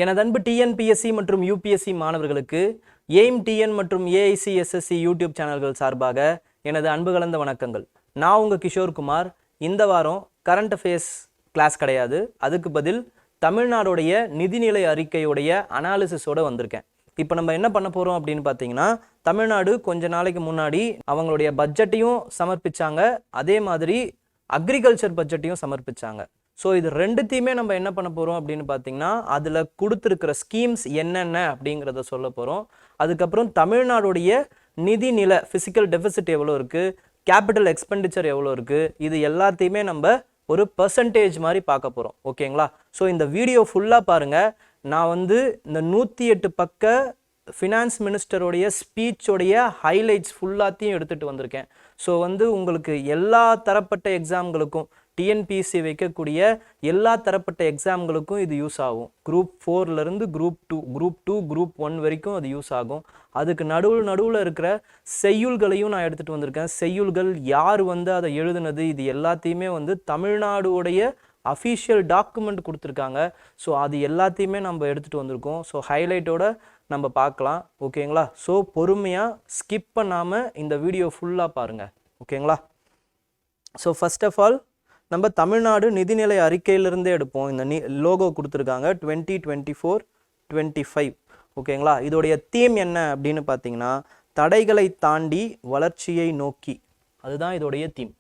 எனது அன்பு டிஎன்பிஎஸ்சி மற்றும் யூபிஎஸ்சி மாணவர்களுக்கு எய்ம் டிஎன் மற்றும் ஏஐசிஎஸ்எஸ்சி யூடியூப் சேனல்கள் சார்பாக எனது அன்பு கலந்த வணக்கங்கள். நான் உங்கள் கிஷோர் குமார். இந்த வாரம் கரண்ட் அஃபேர்ஸ் கிளாஸ் கிடையாது, அதுக்கு பதில் தமிழ்நாடுடைய நிதிநிலை அறிக்கையுடைய அனாலிசிஸோடு வந்திருக்கேன். இப்போ நம்ம என்ன பண்ண போகிறோம் அப்படின்னு பார்த்தீங்கன்னா, தமிழ்நாடு கொஞ்ச நாளைக்கு முன்னாடி அவங்களுடைய பட்ஜெட்டையும் சமர்ப்பித்தாங்க, அதே மாதிரி அக்ரிகல்ச்சர் பட்ஜெட்டையும் சமர்ப்பித்தாங்க. ஸோ இது ரெண்டுத்தையுமே நம்ம என்ன பண்ண போகிறோம் அப்படின்னு பார்த்தீங்கன்னா, அதில் கொடுத்துருக்கிற ஸ்கீம்ஸ் என்னென்ன அப்படிங்கிறத சொல்ல போகிறோம். அதுக்கப்புறம் தமிழ்நாடுடைய நிதிநிலை ஃபிசிக்கல் டெபிசிட் எவ்வளோ இருக்குது, கேபிட்டல் எக்ஸ்பெண்டிச்சர் எவ்வளோ இருக்குது, இது எல்லாத்தையுமே நம்ம ஒரு பர்சன்டேஜ் மாதிரி பார்க்க போகிறோம். ஓகேங்களா? ஸோ இந்த வீடியோ ஃபுல்லாக பாருங்கள். நான் இந்த 108 பக்க ஃபினான்ஸ் மினிஸ்டருடைய ஸ்பீச்சோடைய ஹைலைட்ஸ் ஃபுல்லாத்தையும் எடுத்துகிட்டு வந்திருக்கேன். ஸோ உங்களுக்கு எல்லா தரப்பட்ட எக்ஸாம்களுக்கும், டிஎன்பிஎஸ்சி வைக்கக்கூடிய எல்லா தரப்பட்ட எக்ஸாம்களுக்கும் இது யூஸ் ஆகும். குரூப் 4லேருந்து குரூப் 2, குரூப் 1 வரைக்கும் அது யூஸ் ஆகும். அதுக்கு நடுவில் இருக்கிற செய்யுள்களையும் நான் எடுத்துகிட்டு வந்திருக்கேன். செய்யுள்கள் யார் அதை எழுதுனது, இது எல்லாத்தையுமே தமிழ்நாடுடைய அஃபீஷியல் டாக்குமெண்ட் கொடுத்துருக்காங்க. ஸோ அது எல்லாத்தையுமே நம்ம எடுத்துகிட்டு வந்திருக்கோம். ஸோ ஹைலைட்டோட நம்ம பார்க்கலாம். ஓகேங்களா? ஸோ பொறுமையாக ஸ்கிப் பண்ணாமல் இந்த வீடியோ ஃபுல்லாக பாருங்கள். ஓகேங்களா? ஸோ ஃபர்ஸ்ட் ஆஃப் ஆல் நம்ம தமிழ்நாடு நிதிநிலை அறிக்கையிலிருந்தே எடுப்போம். இந்த லோகோ கொடுத்துருக்காங்க 2024-25. ஓகேங்களா? இதோடைய தீம் என்ன அப்படின்னு பார்த்தீங்கன்னா, தடைகளை தாண்டி வளர்ச்சியை நோக்கி. அதுதான் இதோடைய தீம்.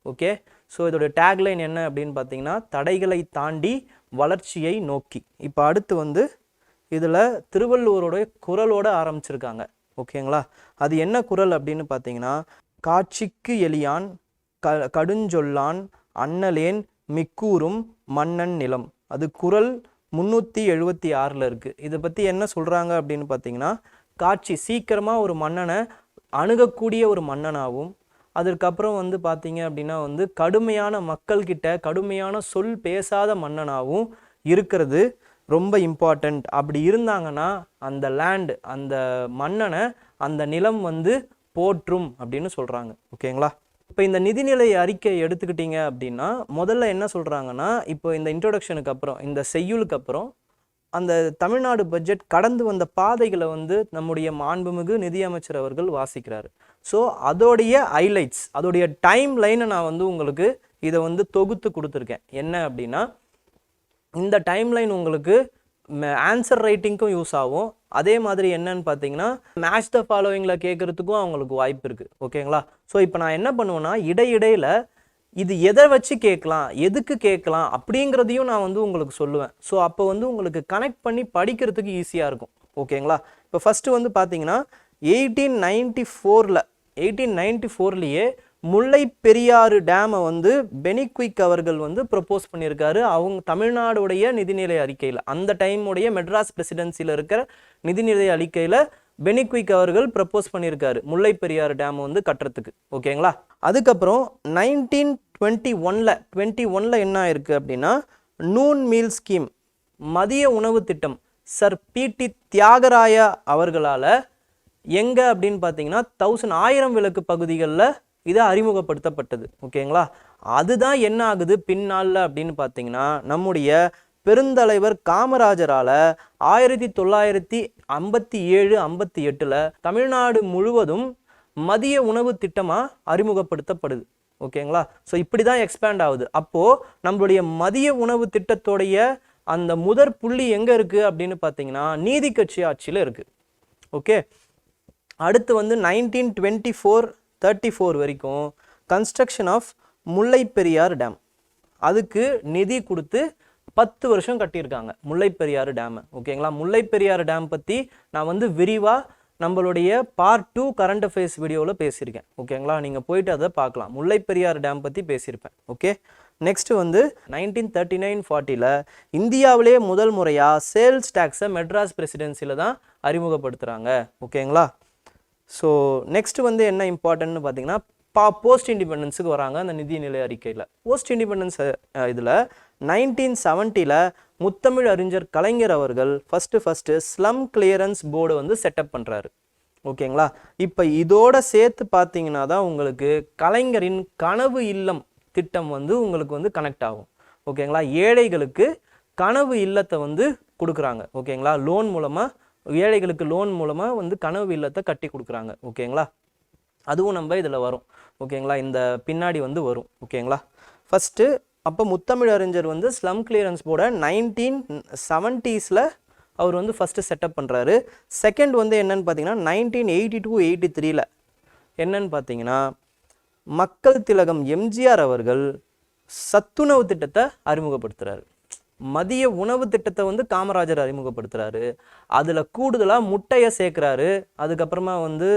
ஓகே? ஸோ இதோடைய டேக்லைன் என்ன அப்படின்னு பார்த்தீங்கன்னா, தடைகளை தாண்டி வளர்ச்சியை நோக்கி. இப்போ அடுத்து இதில் திருவள்ளுவருடைய குறளோடு ஆரம்பிச்சிருக்காங்க. ஓகேங்களா? அது என்ன குறள் அப்படின்னு பார்த்தீங்கன்னா, காட்சிக்கு எளியான் கடுஞ்சொல்லான் அண்ணலேன் மிக்கூறும் மன்னன் நிலம். அது குறள் 376 இருக்குது. இதை பற்றி என்ன சொல்கிறாங்க அப்படின்னு பார்த்தீங்கன்னா, காட்சி சீக்கிரமாக ஒரு மன்னனை அணுகக்கூடிய ஒரு மன்னனாகவும், அதற்கப்புறம் பார்த்தீங்க அப்படின்னா கடுமையான மக்கள்கிட்ட கடுமையான சொல் பேசாத மன்னனாகவும் இருக்கிறது ரொம்ப இம்பார்ட்டண்ட். அப்படி இருந்தாங்கன்னா அந்த லேண்ட், அந்த மன்னனை, அந்த நிலம் போற்றும் அப்படின்னு சொல்கிறாங்க. ஓகேங்களா? இப்போ இந்த நிதிநிலை அறிக்கை எடுத்துக்கிட்டீங்க அப்படின்னா, முதல்ல என்ன சொல்கிறாங்கன்னா, இப்போ இந்த இன்ட்ரோடக்ஷனுக்கு அப்புறம், இந்த செய்யுளுக்கு அப்புறம் அந்த தமிழ்நாடு பட்ஜெட் கடந்து வந்த பாதைகளை நம்முடைய மாண்புமிகு நிதியமைச்சர் அவர்கள் வாசிக்கிறாரு. ஸோ அதோடைய ஹைலைட்ஸ், அதோடைய டைம் லைனை நான் உங்களுக்கு இதை தொகுத்து கொடுத்துருக்கேன். என்ன அப்படின்னா, இந்த டைம் லைன் உங்களுக்கு ஆன்சர் ரைட்டிங்க்கும் யூஸ் ஆகும். அதே மாதிரி என்னன்னு பார்த்தீங்கன்னா, மேட்ச் த ஃபாலோவிங்கில் கேட்குறதுக்கும் அவங்களுக்கு வாய்ப்பு இருக்குது. ஓகேங்களா? ஸோ இப்போ நான் என்ன பண்ணுவேன்னா, இடையிடையில் இது எதை வச்சு கேட்கலாம், எதுக்கு கேட்கலாம் அப்படிங்கிறதையும் நான் உங்களுக்கு சொல்லுவேன். ஸோ அப்போ உங்களுக்கு கனெக்ட் பண்ணி படிக்கிறதுக்கு ஈஸியாக இருக்கும். ஓகேங்களா? இப்போ ஃபஸ்ட்டு பார்த்தீங்கன்னா 1894லேயே முல்லை பெரியாறு டேமை பெனிக்விக் அவர்கள் ப்ரப்போஸ் பண்ணியிருக்காரு. அவங்க தமிழ்நாடுடைய நிதிநிலை அறிக்கையில், அந்த டைமுடைய மெட்ராஸ் பிரசிடென்சியில் இருக்கிற நிதிநிலை அறிக்கையில் பெனிக்விக் அவர்கள் ப்ரப்போஸ் பண்ணியிருக்காரு முல்லை பெரியாறு டேம் கட்டுறதுக்கு. ஓகேங்களா? அதுக்கப்புறம் 1921ல் என்ன ஆயிருக்கு அப்படின்னா, நூன் மீல் ஸ்கீம், மதிய உணவு திட்டம், சர் பி.டி. தியாகராயா அவர்களால் எங்கே அப்படின்னு பார்த்தீங்கன்னா 1000 விளக்கு பகுதிகளில் இது அறிமுகப்படுத்தப்பட்டது. ஓகேங்களா? அதுதான் என்ன ஆகுது பின்னாளில் அப்படின்னு பார்த்தீங்கன்னா, நம்முடைய பெருந்தலைவர் காமராஜரால் 1957-58 தமிழ்நாடு முழுவதும் மதிய உணவு திட்டமாக அறிமுகப்படுத்தப்படுது. ஓகேங்களா? ஸோ இப்படி தான் எக்ஸ்பேண்ட் ஆகுது. அப்போது நம்மளுடைய மதிய உணவு திட்டத்தோடைய அந்த முதற் புள்ளி எங்கே இருக்குது அப்படின்னு பார்த்தீங்கன்னா, நீதி கட்சி ஆட்சியில் இருக்குது. ஓகே? அடுத்து 1924-34 வரைக்கும் construction of Mullai Periyar dam, அதுக்கு நிதி கொடுத்து 10 வருஷம் கட்டியிருக்காங்க முல்லை பெரியாறு டேமை. ஓகேங்களா? முல்லை பெரியாறு டேம் பற்றி நான் விரிவாக நம்மளுடைய பார்ட் 2 கரண்ட் அஃபேர்ஸ் வீடியோவில் பேசியிருக்கேன். ஓகேங்களா? நீங்கள் போயிட்டு அதை பார்க்கலாம். முல்லை பெரியாறு டேம் பற்றி பேசியிருப்பேன். ஓகே? நெக்ஸ்ட்டு 1939-40 இந்தியாவிலே முதல் முறையாக சேல்ஸ் டேக்ஸை மெட்ராஸ் பிரசிடென்சியில் தான் அறிமுகப்படுத்துகிறாங்க. ஓகேங்களா? ஸோ நெக்ஸ்ட்டு என்ன இம்பார்ட்டன்ட்னு பார்த்தீங்கன்னா, போஸ்ட் இண்டிபெண்டன்ஸுக்கு வராங்க. அந்த நிதிநிலை அறிக்கையில் போஸ்ட் இண்டிபெண்டன்ஸ் இதில் 1970 முத்தமிழ் அறிஞர் கலைஞர் அவர்கள் first slum clearance board setup பண்ணுறாரு. ஓகேங்களா? இப்போ இதோட சேர்த்து பார்த்தீங்கன்னா தான் உங்களுக்கு கலைஞரின் கனவு இல்லம் திட்டம் உங்களுக்கு கனெக்ட் ஆகும். ஓகேங்களா? ஏழைகளுக்கு கனவு இல்லத்தை கொடுக்குறாங்க. ஓகேங்களா, லோன் மூலமாக ஏழைகளுக்கு லோன் மூலமாக வந்து கனவு இல்லத்தை கட்டி கொடுக்குறாங்க. ஓகேங்களா, அதுவும் நம்ம இதில் வரும். ஓகேங்களா, இந்த பின்னாடி வந்து வரும். ஓகேங்களா, ஃபஸ்ட்டு அப்போ முத்தமிழறிஞர் வந்து ஸ்லம் கிளியரன்ஸ் போர்டை 1970s அவர் வந்து ஃபஸ்ட்டு செட்டப் பண்ணுறாரு. செகண்ட் வந்து என்னன்னு பார்த்தீங்கன்னா 1982-83 என்னன்னு பார்த்தீங்கன்னா மக்கள் திலகம் எம்ஜிஆர் அவர்கள் சத்துணவு திட்டத்தை அறிமுகப்படுத்துகிறாரு. மதிய உணவு திட்டத்தை வந்து காமராஜர் அறிமுகப்படுத்துகிறாரு. அதில் கூடுதலாக முட்டையை சேர்க்குறாரு. அதுக்கப்புறமா வந்து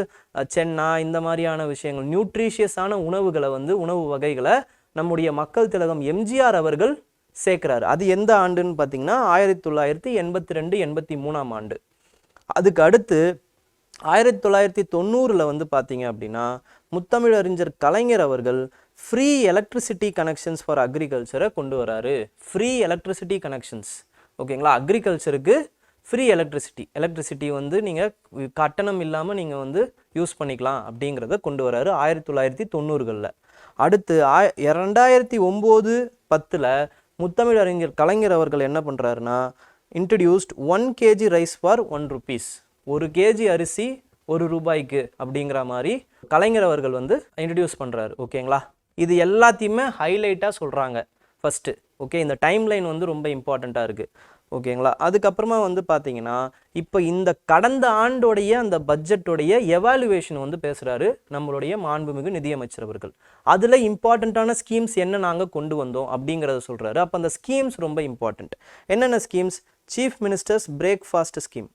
சென்னா இந்த மாதிரியான விஷயங்கள் நியூட்ரிஷியஸான உணவுகளை வந்து உணவு வகைகளை நம்முடைய மக்கள் திலகம் எம்ஜிஆர் அவர்கள் சேர்க்குறாரு. அது எந்த ஆண்டுன்னு பார்த்தீங்கன்னா 1982-83 ஆண்டு. அதுக்கு அடுத்து 1990 வந்து பார்த்தீங்க அப்படின்னா முத்தமிழறிஞர் கலைஞர் அவர்கள் ஃப்ரீ எலக்ட்ரிசிட்டி கனெக்ஷன்ஸ் ஃபார் அக்ரிகல்ச்சரை கொண்டு வராரு. Free electricity connections. ஓகேங்களா, அக்ரிகல்ச்சருக்கு ஃப்ரீ எலக்ட்ரிசிட்டி வந்து நீங்கள் கட்டணம் இல்லாமல் நீங்கள் வந்து யூஸ் பண்ணிக்கலாம் அப்படிங்கிறத கொண்டு வராரு 1990. அடுத்து 2009-10 முத்தமிழறிஞர் கலைஞர் அவர்கள் என்ன பண்ணுறாருன்னா introduced 1 kg rice for 1 rupees. 1 kg அரிசி ₹1 அப்படிங்கிற மாதிரி கலைஞர் அவர்கள் வந்து இன்ட்ரடியூஸ் பண்ணுறாரு. ஓகேங்களா, இது எல்லாத்தையுமே ஹைலைட்டாக சொல்கிறாங்க ஃபஸ்ட்டு. ஓகே, இந்த டைம்லைன் வந்து ரொம்ப இம்பார்ட்டண்ட்டாக இருக்குது. ஓகேங்களா, அதுக்கப்புறமா வந்து பார்த்தீங்கன்னா இப்போ இந்த கடந்த ஆண்டோடைய அந்த பட்ஜெட்டோடைய எவாலுவேஷன் வந்து பேசுகிறாரு நம்மளுடைய மாண்புமிகு நிதியமைச்சர் அவர்கள். அதில் இம்பார்ட்டண்ட்டான ஸ்கீம்ஸ் என்ன நாங்கள் கொண்டு வந்தோம் அப்படிங்கிறத சொல்கிறாரு. அப்போ அந்த ஸ்கீம்ஸ் ரொம்ப இம்பார்ட்டண்ட். என்னென்ன schemes? Chief ministers breakfast scheme.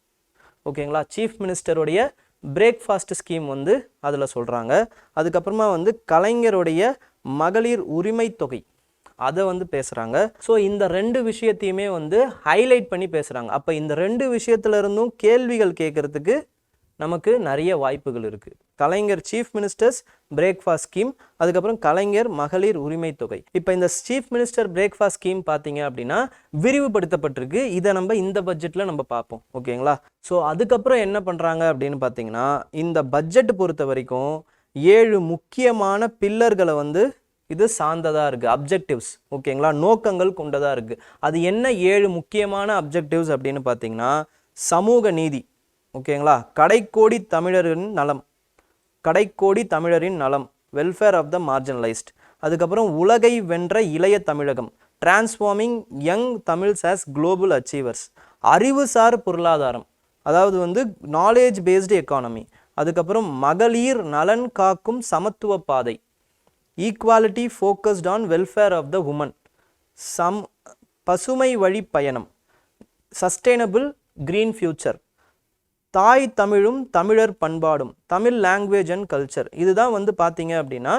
ஓகேங்களா, சீஃப் மினிஸ்டருடைய பிரேக்ஃபாஸ்ட் ஸ்கீம் வந்து அதில் சொல்கிறாங்க. அதுக்கப்புறமா வந்து கலைஞருடைய மகளிர் உரிமை தொகை அதை வந்து பேசுகிறாங்க. ஸோ இந்த 2 விஷயத்தையுமே வந்து ஹைலைட் பண்ணி பேசுகிறாங்க. அப்போ இந்த 2 விஷயத்துல இருந்தும் கேள்விகள் கேட்குறதுக்கு நமக்கு நிறைய வாய்ப்புகள் இருக்குது. கலைஞர் சீஃப் மினிஸ்டர்ஸ் பிரேக்ஃபாஸ்ட் ஸ்கீம், அதுக்கப்புறம் கலைஞர் மகளிர் உரிமை தொகை. இப்போ இந்த சீஃப் மினிஸ்டர் பிரேக்ஃபாஸ்ட் ஸ்கீம் பார்த்தீங்க அப்படின்னா விரிவுபடுத்தப்பட்டிருக்கு. இதை நம்ம இந்த பட்ஜெட்டில் நம்ம பார்ப்போம். ஓகேங்களா, ஸோ அதுக்கப்புறம் என்ன பண்ணுறாங்க அப்படின்னு பார்த்தீங்கன்னா இந்த பட்ஜெட் பொறுத்த வரைக்கும் 7 முக்கியமான பில்லர்களை வந்து இது சார்ந்ததாக இருக்குது. அப்ஜெக்டிவ்ஸ். ஓகேங்களா, நோக்கங்கள் கொண்டதாக இருக்குது. அது என்ன 7 முக்கியமான அப்ஜெக்டிவ்ஸ் அப்படின்னு பார்த்தீங்கன்னா சமூக நீதி. ஓகேங்களா, கடைக்கோடி தமிழரின் நலம் வெல்ஃபேர் ஆஃப் த மார்ஜினலைஸ்ட். அதுக்கப்புறம் உலகை வென்ற இளைய Tamilagam transforming young Tamils as global achievers. அறிவுசார் பொருளாதாரம், அதாவது வந்து நாலேஜ் பேஸ்டு எக்கானமி. அதுக்கப்புறம் மகளிர் நலன் காக்கும் சமத்துவ பாதை equality focused on welfare of the women. பசுமை வழி பயணம் சஸ்டைனபிள் கிரீன் ஃபியூச்சர். தாய் தமிழும் தமிழர் பண்பாடும் தமிழ் லாங்குவேஜ் அண்ட் கல்ச்சர். இதுதான் வந்து பார்த்தீங்க அப்படின்னா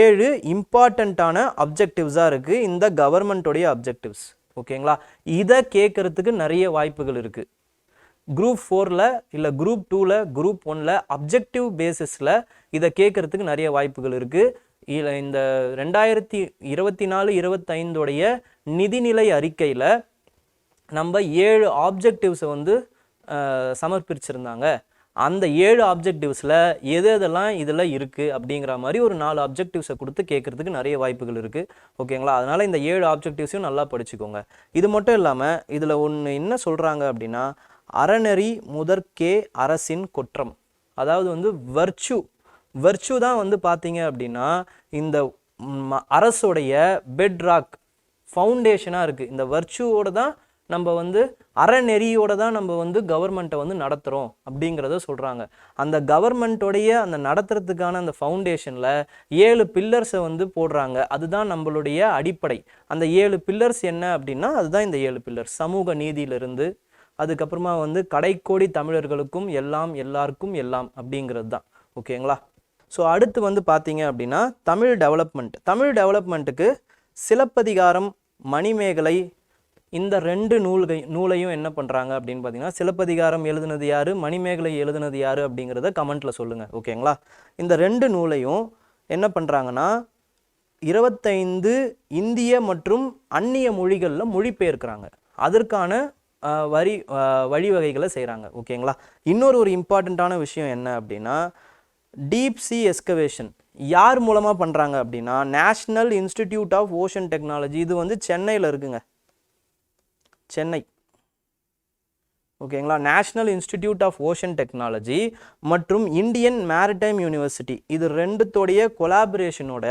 7 இம்பார்ட்டண்ட்டான அப்ஜெக்டிவ்ஸாக இருக்குது இந்த கவர்மெண்ட்டோடைய அப்ஜெக்டிவ்ஸ். ஓகேங்களா, இதை கேட்குறதுக்கு நிறைய வாய்ப்புகள் இருக்குது. குரூப் 4 இல்லை குரூப் 2 குரூப் 1 அப்ஜெக்டிவ் பேசிஸில் இதை கேட்குறதுக்கு நிறைய வாய்ப்புகள் இருக்குது. இல்லை இந்த 2024-25 நிதிநிலை அறிக்கையில் நம்ம 7 ஆப்ஜெக்டிவ்ஸை வந்து சமர்ப்பிச்சிருந்தாங்க. அந்த 7 ஆப்ஜெக்டிவ்ஸில் எதெல்லாம் இதில் இருக்குது அப்படிங்கிற மாதிரி ஒரு 4 ஆப்ஜெக்டிவ்ஸை கொடுத்து கேட்குறதுக்கு நிறைய வாய்ப்புகள் இருக்குது. ஓகேங்களா, அதனால் இந்த 7 ஆப்ஜெக்டிவ்ஸையும் நல்லா படிச்சுக்கோங்க. இது மட்டும் இல்லாமல் இதில் ஒன்று என்ன சொல்கிறாங்க அப்படின்னா அறநெறி முதற்கே அரசின் குற்றம். அதாவது வந்து வர்ச்சு தான் வந்து பார்த்தீங்க அப்படின்னா இந்த அரசுடைய பெட்ராக் ஃபவுண்டேஷனாக இருக்குது. இந்த வர்ச்சுவோட தான் நம்ம வந்து அறநெறியோட தான் நம்ம வந்து கவர்மெண்ட்டை வந்து நடத்துகிறோம் அப்படிங்கிறத சொல்கிறாங்க. அந்த கவர்மெண்ட்டோடைய அந்த நடத்துறதுக்கான அந்த ஃபவுண்டேஷனில் 7 பில்லர்ஸை வந்து போடுறாங்க. அதுதான் நம்மளுடைய அடிப்படை. அந்த 7 பில்லர்ஸ் என்ன அப்படின்னா அதுதான் இந்த 7 பில்லர்ஸ். சமூக நீதியிலிருந்து அதுக்கப்புறமா வந்து கடைக்கோடி தமிழர்களுக்கும் எல்லாம் எல்லாருக்கும் எல்லாம் அப்படிங்கிறது தான். ஓகேங்களா, ஸோ அடுத்து வந்து பார்த்தீங்க அப்படின்னா தமிழ் டெவலப்மெண்ட்டுக்கு சிலப்பதிகாரம் மணிமேகலை இந்த 2 நூலையும் என்ன பண்ணுறாங்க அப்படின்னு பார்த்தீங்கன்னா சிலப்பதிகாரம் எழுதுனது யார், மணிமேகலை எழுதுனது யார் அப்படிங்கிறத கமெண்ட்டில் சொல்லுங்கள். ஓகேங்களா, இந்த 2 நூலையும் என்ன பண்ணுறாங்கன்னா 25 இந்திய மற்றும் அந்நிய மொழிகளில் மொழிபெயர்க்கிறாங்க. அதற்கான வழிவகைகளை செய்கிறாங்க. ஓகேங்களா, இன்னொரு இம்பார்ட்டண்ட்டான விஷயம் என்ன அப்படின்னா டீப் சி எஸ்கவேஷன் யார் மூலமாக பண்ணுறாங்க அப்படின்னா national institute of ocean technology. இது வந்து சென்னையில் இருக்குங்க. சென்னை ஓகேங்களா. National institute of ocean technology மற்றும் இந்தியன் மேரிடைம் யூனிவர்சிட்டி இது ரெண்டுத்தோடைய கொலாபரேஷனோட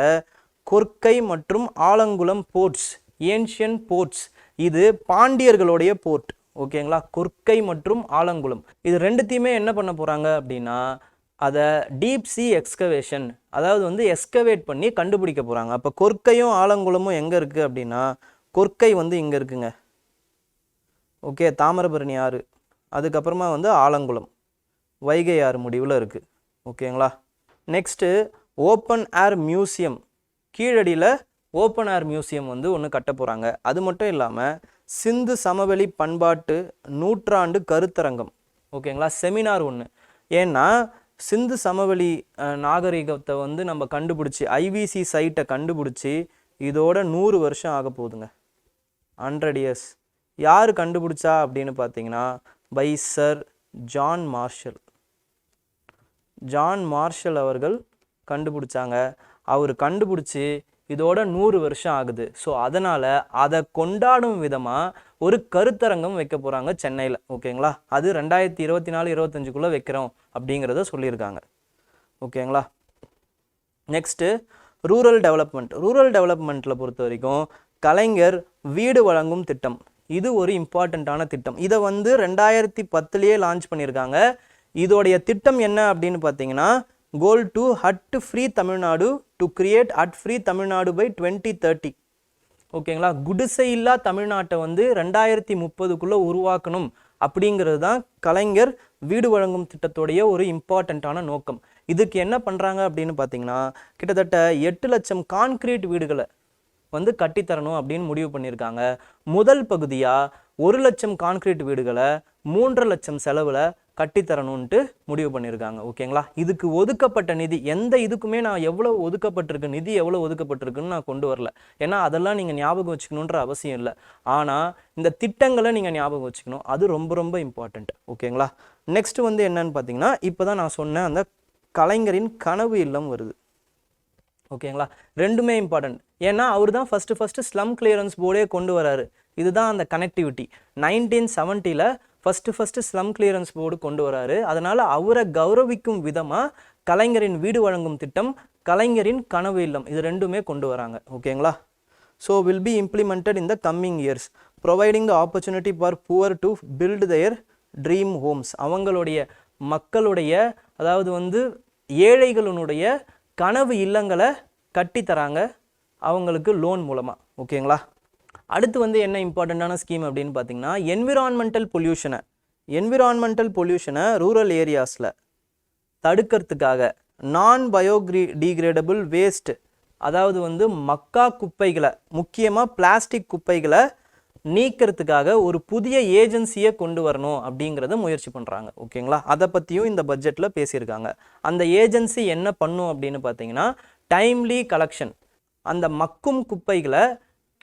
கொர்க்கை மற்றும் ஆலங்குளம் போர்ட்ஸ், ஏன்ஷியன் போர்ட்ஸ், இது பாண்டியர்களுடைய போர்ட். ஓகேங்களா. கொர்க்கை மற்றும் ஆலங்குளம் இது ரெண்டுத்தையுமே என்ன பண்ண போகிறாங்க அப்படின்னா அதை டீப் சி எக்ஸ்கவேஷன், அதாவது வந்து எக்ஸ்கவேட் பண்ணி கண்டுபிடிக்க போகிறாங்க. அப்போ கொர்க்கையும் ஆலங்குளமும் எங்கே இருக்குது அப்படின்னா கொர்க்கை வந்து இங்கே இருக்குங்க. ஓகே, தாமிரபரணி ஆறு, அதுக்கப்புறமா வந்து ஆலங்குளம் வைகை ஆறு முடிவில் இருக்குது. ஓகேங்களா. நெக்ஸ்ட்டு ஓப்பன் ஏர் மியூசியம், கீழடியில் ஓப்பன் ஏர் மியூசியம் வந்து ஒன்று கட்ட போகிறாங்க. அது மட்டும் இல்லாமல் சிந்து சமவெளி பண்பாட்டு நூற்றாண்டு கருத்தரங்கம், ஓகேங்களா, செமினார் ஒன்று. ஏன்னா சிந்து சமவெளி நாகரிகத்தை வந்து நம்ம கண்டுபிடிச்சி ஐவிசி சைட்டை கண்டுபிடிச்சி இதோட 100 வருஷம் ஆக போகுதுங்க. 100 இயர்ஸ். யார் கண்டுபிடிச்சா அப்படின்னு பார்த்தீங்கன்னா by sir John Marshall. John Marshall அவர்கள் கண்டுபிடிச்சாங்க. அவர் கண்டுபிடிச்சி இதோட 100 வருஷம் ஆகுது. ஸோ அதனால் அதை கொண்டாடும் விதமாக ஒரு கருத்தரங்கம் வைக்க போகிறாங்க சென்னையில். ஓகேங்களா. அது 2024-25 வைக்கிறோம் அப்படிங்கிறத சொல்லியிருக்காங்க. ஓகேங்களா. Next rural development. ரூரல் டெவலப்மெண்ட்டில் பொறுத்த வரைக்கும் கலைஞர் வீடு வழங்கும் திட்டம் இது ஒரு இம்பார்ட்டண்ட்டான திட்டம். இதை வந்து 2010 லான்ச் பண்ணியிருக்காங்க. இதோடைய திட்டம் என்ன அப்படின்னு பார்த்தீங்கன்னா goal to hut free Tamil Nadu to create hut free Tamil Nadu by 2030. ஓகேங்களா. குடிசை இல்லா தமிழ்நாட்டை வந்து 2030 உருவாக்கணும் அப்படிங்கிறது தான் கலைஞர் வீடு வழங்கும் திட்டத்துடைய ஒரு இம்பார்ட்டண்ட்டான நோக்கம். இதுக்கு என்ன பண்ணுறாங்க அப்படின்னு பார்த்தீங்கன்னா கிட்டத்தட்ட 8 லட்சம் கான்கிரீட் வீடுகளை வந்து கட்டித்தரணும் அப்படின்னு முடிவு பண்ணியிருக்காங்க. முதல் பகுதியாக 1 லட்சம் கான்கிரீட் வீடுகளை 3.5 லட்சம் செலவில் கட்டித்தரணுன்ட்டு முடிவு பண்ணியிருக்காங்க. ஓகேங்களா. இதுக்கு ஒதுக்கப்பட்ட நிதி எந்த இதுக்குமே நான் எவ்வளோ ஒதுக்கப்பட்டிருக்கு, நிதி எவ்வளோ ஒதுக்கப்பட்டிருக்குன்னு நான் கொண்டு வரல. ஏன்னா அதெல்லாம் நீங்கள் ஞாபகம் வச்சுக்கணுன்ற அவசியம் இல்லை. ஆனால் இந்த திட்டங்களை நீங்கள் ஞாபகம் வச்சுக்கணும், அது ரொம்ப ரொம்ப இம்பார்ட்டண்ட். ஓகேங்களா. நெக்ஸ்ட் வந்து என்னன்னு பார்த்தீங்கன்னா இப்போ தான் நான் சொன்னேன் அந்த கலைஞரின் கனவு இல்லம் வருது. ஓகேங்களா. ரெண்டுமே இம்பார்ட்டன்ட். ஏன்னா அவர் தான் ஃபஸ்ட்டு ஸ்லம் கிளியரன்ஸ் போர்டே கொண்டு வராரு. இதுதான் அந்த connectivity. 1970 first slum clearance board கொண்டு வராரு. அதனால் அவரை கௌரவிக்கும் விதமாக கலைஞரின் வீடு வழங்கும் திட்டம், கலைஞரின் கனவு இல்லம் இது ரெண்டுமே கொண்டு வராங்க. ஓகேங்களா. So will be implemented in the coming years providing the opportunity for poor to build their dream homes. அவங்களுடைய மக்களுடைய, அதாவது வந்து ஏழைகளுடைய கனவு இல்லங்களை கட்டித்தராங்க அவங்களுக்கு லோன் மூலமாக. ஓகேங்களா. அடுத்து வந்து என்ன இம்பார்ட்டண்ட்டான ஸ்கீம் அப்படின்னு பார்த்தீங்கன்னா என்விரான்மெண்டல் பொல்யூஷனை ரூரல் ஏரியாஸில் தடுக்கிறதுக்காக நான் பயோடிகிரேடபிள் வேஸ்ட், அதாவது வந்து மக்கா குப்பைகளை, முக்கியமாக பிளாஸ்டிக் குப்பைகளை நீக்கிறதுக்காக ஒரு புதிய ஏஜென்சியை கொண்டு வரணும் அப்படிங்கிறத முயற்சி பண்ணுறாங்க. ஓகேங்களா. அதை பற்றியும் இந்த பட்ஜெட்டில் பேசியிருக்காங்க. அந்த ஏஜென்சி என்ன பண்ணும் அப்படின்னு பார்த்தீங்கன்னா டைம்லி கலெக்ஷன், அந்த மக்கும் குப்பைகளை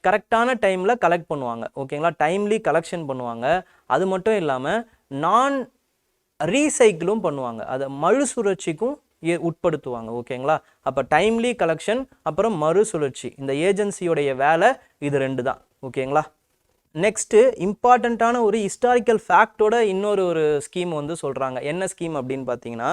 கரெக்டான டைமில் கலெக்ட் பண்ணுவாங்க. ஓகேங்களா. டைம்லி கலெக்ஷன் பண்ணுவாங்க. அது மட்டும் இல்லாமல் நான் ரீசைக்கிளும் பண்ணுவாங்க, அதை மறுசுழற்சிக்கும் உட்படுத்துவாங்க. ஓகேங்களா. அப்போ டைம்லி கலெக்ஷன் அப்புறம் மறுசுழற்சி, இந்த ஏஜென்சியோடைய வேலை இது ரெண்டு தான். ஓகேங்களா. நெக்ஸ்ட்டு இம்பார்ட்டண்ட்டான ஒரு ஹிஸ்டாரிக்கல் ஃபேக்டோட இன்னொரு ஸ்கீம் வந்து சொல்கிறாங்க. என்ன ஸ்கீம் அப்படின்னு பார்த்தீங்கன்னா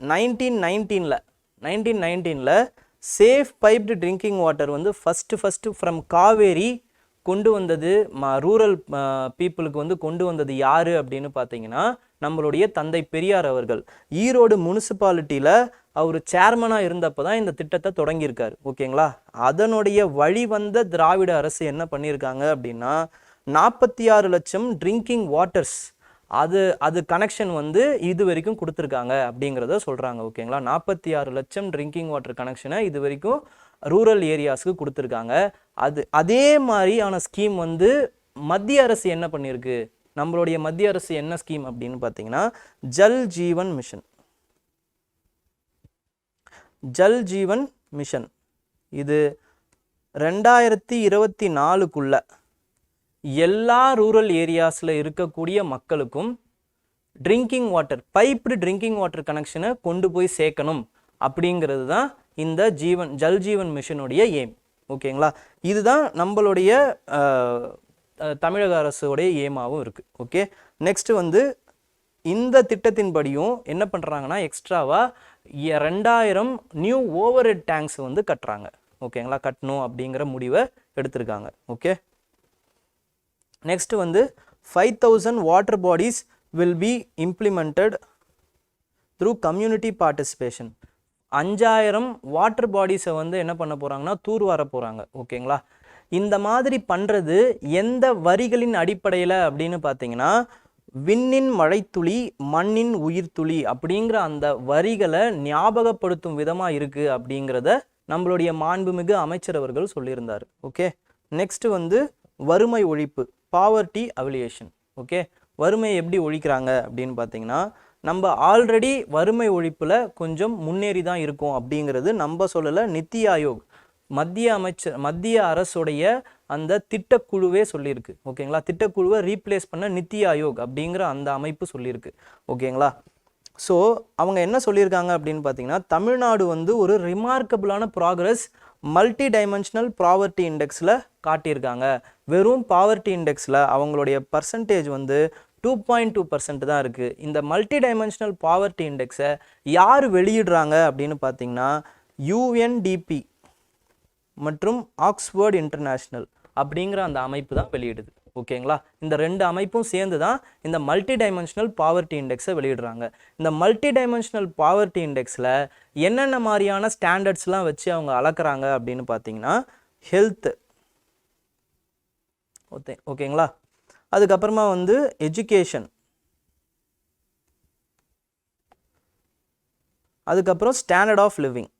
1919 சேஃப் பைப்டு ட்ரிங்கிங் வாட்டர் வந்து ஃபஸ்ட்டு ஃப்ரம் காவேரி கொண்டு வந்தது, ரூரல் பீப்புளுக்கு வந்து கொண்டு வந்தது யார் அப்படின்னு பார்த்தீங்கன்னா நம்மளுடைய தந்தை பெரியார் அவர்கள். ஈரோடு முனிசிபாலிட்டியில் அவர் சேர்மனாக இருந்தப்போ தான் இந்த திட்டத்தை தொடங்கியிருக்காரு. ஓகேங்களா. அதனுடைய வழி வந்த திராவிட அரசு என்ன பண்ணியிருக்காங்க அப்படின்னா 46 லட்சம் ட்ரிங்கிங் வாட்டர்ஸ் அது கனெக்ஷன் வந்து இது வரைக்கும் கொடுத்துருக்காங்க அப்படிங்கிறத சொல்கிறாங்க. ஓகேங்களா. 46 லட்சம் ட்ரிங்கிங் வாட்டர் கனெக்ஷனை இது வரைக்கும் ரூரல் ஏரியாஸுக்கு கொடுத்துருக்காங்க. அதே மாதிரியான ஸ்கீம் வந்து மத்திய அரசு என்ன பண்ணியிருக்கு, நம்மளுடைய மத்திய அரசு என்ன ஸ்கீம் அப்படின்னு பார்த்தீங்கன்னா ஜல் ஜீவன் மிஷன். இது 2024 எல்லா ரூரல் ஏரியாஸில் இருக்கக்கூடிய மக்களுக்கும் drinking water, piped drinking water கனெக்ஷனை கொண்டு போய் சேர்க்கணும் அப்படிங்கிறது தான் இந்த ஜல் ஜீவன் மிஷனுடைய எய்ம். ஓகேங்களா. இதுதான் நம்மளுடைய தமிழக அரசுடைய எய்மாகவும் இருக்குது. ஓகே. நெக்ஸ்ட் வந்து இந்த திட்டத்தின்படியும் என்ன பண்ணுறாங்கன்னா எக்ஸ்ட்ராவாக 2000 நியூ ஓவர் ஹெட் டேங்க்ஸ் வந்து கட்டுறாங்க. ஓகேங்களா, கட்டணும் அப்படிங்கிற முடிவை எடுத்திருக்காங்க. ஓகே, நெக்ஸ்ட் வந்து 5000 water bodies will be implemented through community participation. 5000 water பாடிஸை வந்து என்ன பண்ண போகிறாங்கன்னா தூர்வார போகிறாங்க. ஓகேங்களா, இந்த மாதிரி பண்ணுறது எந்த வரிகளின் அடிப்படையில் அப்படின்னு பார்த்தீங்கன்னா விண்ணின் மழைத்துளி மண்ணின் உயிர்த்துளி அப்படிங்கிற அந்த வரிகளை ஞாபகப்படுத்தும் விதமாக இருக்குது அப்படிங்கிறத நம்மளுடைய மாண்புமிகு அமைச்சர் அவர்கள் சொல்லியிருந்தார். ஓகே, நெக்ஸ்ட் வந்து வறுமை ஒழிப்பு, பாவர்ட்டி அவிலியேஷன். ஓகே, வறுமையை எப்படி ஒழிக்கிறாங்க அப்படின்னு பார்த்தீங்கன்னா நம்ம ஆல்ரெடி வறுமை ஒழிப்பில் கொஞ்சம் முன்னேறி தான் இருக்கும் அப்படிங்கிறது நம்ம சொல்லலை, நித்தி ஆயோக் மத்திய அரசுடைய அந்த திட்டக்குழுவே சொல்லியிருக்கு. ஓகேங்களா, திட்டக்குழுவை ரீப்ளேஸ் பண்ண நித்தி ஆயோக் அப்படிங்கிற அந்த அமைப்பு சொல்லியிருக்கு. ஓகேங்களா, ஸோ அவங்க என்ன சொல்லியிருக்காங்க அப்படின்னு பார்த்தீங்கன்னா தமிழ்நாடு வந்து ஒரு ரிமார்க்கபிளான ப்ராக்ரஸ் மல்டி டைமென்ஷனல் பாவர்ட்டி இண்டெக்ஸில் காட்டியிருக்காங்க. வெறும் பாவர்ட்டி இண்டெக்ஸில் அவங்களுடைய பர்சன்டேஜ் வந்து 2.2% தான் இருக்குது. இந்த மல்டி டைமென்ஷனல் பாவர்ட்டி இண்டெக்ஸை யார் வெளியிடுறாங்க அப்படின்னு பார்த்தீங்கன்னா UNDP மற்றும் ஆக்ஸ்ஃபோர்ட் இன்டர்நேஷ்னல் அப்படிங்கிற அந்த அமைப்பு தான் வெளியிடுது. ஓகேங்களா, இந்த ரெண்டு அமைப்பும் சேர்ந்து தான் இந்த மல்டி டைமென்ஷனல் பாவர்ட்டி இண்டெக்ஸை வெளியிடுறாங்க. இந்த மல்டி டைமென்ஷனல் பாவர்ட்டி இண்டெக்ஸில் என்னென்ன மாதிரியான ஸ்டாண்டர்ட்ஸ்லாம் வச்சு அவங்க அளக்குறாங்க அப்படின்னு பார்த்தீங்கன்னா ஹெல்த். ஓகேங்களா, அதுக்கப்புறமா வந்து எஜுகேஷன், அதுக்கப்புறம் ஸ்டாண்டர்ட் ஆஃப் லிவிங்,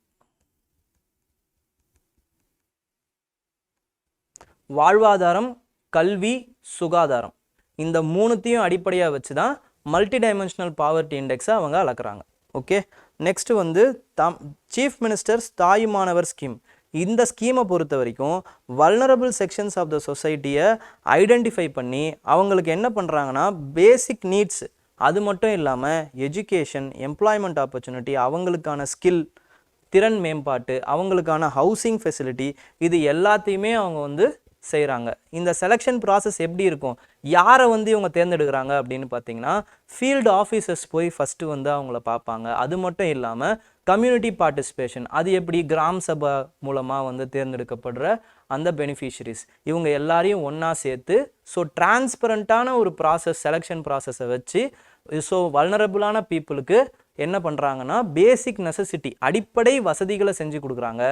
வாழ்வாதாரம், கல்வி, சுகாதாரம். இந்த மூணுத்தையும் அடிப்படையாக வச்சு தான் மல்டி டைமென்ஷனல் பாவர்ட்டி இண்டெக்ஸை அவங்க அளக்குறாங்க. ஓகே, நெக்ஸ்ட் வந்து சீஃப் மினிஸ்டர்ஸ் தாயுமானவர் ஸ்கீம். இந்த ஸ்கீமை பொறுத்த வரைக்கும் வல்னரபிள் செக்ஷன்ஸ் ஆஃப் த சொசைட்டியை ஐடென்டிஃபை பண்ணி அவங்களுக்கு என்ன பண்ணுறாங்கன்னா பேசிக் நீட்ஸ், அது மட்டும் இல்லாமல் எஜுகேஷன், எம்ப்ளாய்மெண்ட் ஆப்பர்ச்சுனிட்டி, அவங்களுக்கான ஸ்கில், திறன் மேம்பாட்டு, அவங்களுக்கான ஹவுசிங் ஃபெசிலிட்டி, இது எல்லாத்தையுமே அவங்க வந்து செய்கிறாங்க. இந்த செலெக்ஷன் ப்ராசஸ் எப்படி இருக்கும், யாரை வந்து இவங்க தேர்ந்தெடுக்கிறாங்க அப்படின்னு பார்த்தீங்கன்னா ஃபீல்டு ஆஃபீஸர்ஸ் போய் ஃபஸ்ட்டு வந்து அவங்கள பார்ப்பாங்க. அது மட்டும் இல்லாமல் கம்யூனிட்டி பார்ட்டிசிபேஷன், அது எப்படி கிராம சபா மூலமாக வந்து தேர்ந்தெடுக்கப்படுற அந்த பெனிஃபிஷரிஸ், இவங்க எல்லாரையும் ஒன்றா சேர்த்து ஸோ டிரான்ஸ்பரண்ட்டான ஒரு ப்ராசஸ், செலெக்ஷன் ப்ராசஸை வச்சு ஸோ வல்னரபுளான பீப்புளுக்கு என்ன பண்ணுறாங்கன்னா பேசிக் நெசசிட்டி, அடிப்படை வசதிகளை செஞ்சு கொடுக்குறாங்க.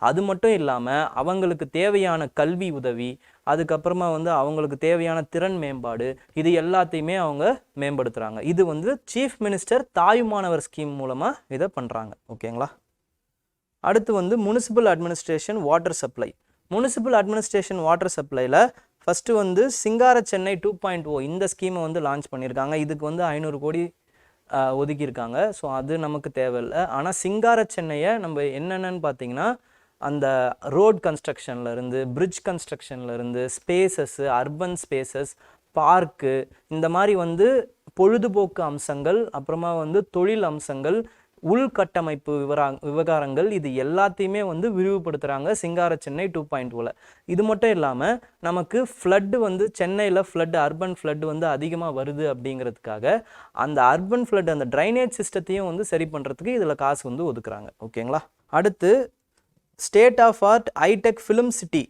அது மட்டும் இல்லாமல் அவங்களுக்கு தேவையான கல்வி உதவி, அதுக்கப்புறமா வந்து அவங்களுக்கு தேவையான திறன் மேம்பாடு, இது எல்லாத்தையுமே அவங்க மேம்படுத்துகிறாங்க. இது வந்து சீஃப் மினிஸ்டர் தாயுமானவர் ஸ்கீம் மூலமாக இதை பண்ணுறாங்க. ஓகேங்களா, அடுத்து வந்து municipal administration water supply. Municipal administration water சப்ளையில் ஃபஸ்ட்டு வந்து சிங்கார சென்னை 2.0 இந்த ஸ்கீமை வந்து லான்ச் பண்ணியிருக்காங்க. இதுக்கு வந்து 500 கோடி ஒதுக்கியிருக்காங்க. ஸோ அது நமக்கு தேவையில்லை. ஆனால் சிங்கார சென்னையை நம்ம என்னென்னு பார்த்தீங்கன்னா அந்த ரோட் கன்ஸ்ட்ரக்ஷன்லேருந்து, பிரிட்ஜ் கன்ஸ்ட்ரக்ஷன்லேருந்து, ஸ்பேசஸ்ஸு, அர்பன் ஸ்பேசஸ், பார்க்கு, இந்த மாதிரி வந்து பொழுதுபோக்கு அம்சங்கள், அப்புறமா வந்து தொழில் அம்சங்கள், உள்கட்டமைப்பு விவகாரங்கள், இது எல்லாத்தையுமே வந்து விரிவுபடுத்துகிறாங்க சிங்கார சென்னை 2.0. இது மட்டும் இல்லாமல் நமக்கு ஃப்ளட்டு வந்து சென்னையில் ஃப்ளட்டு, அர்பன் ஃப்ளட்டு வந்து அதிகமாக வருது அப்படிங்கிறதுக்காக அந்த அர்பன் ஃப்ளட், அந்த ட்ரைனேஜ் சிஸ்டத்தையும் வந்து சரி பண்ணுறதுக்கு இதில் காசு வந்து ஒதுக்குறாங்க. ஓகேங்களா, அடுத்து state of art high tech film city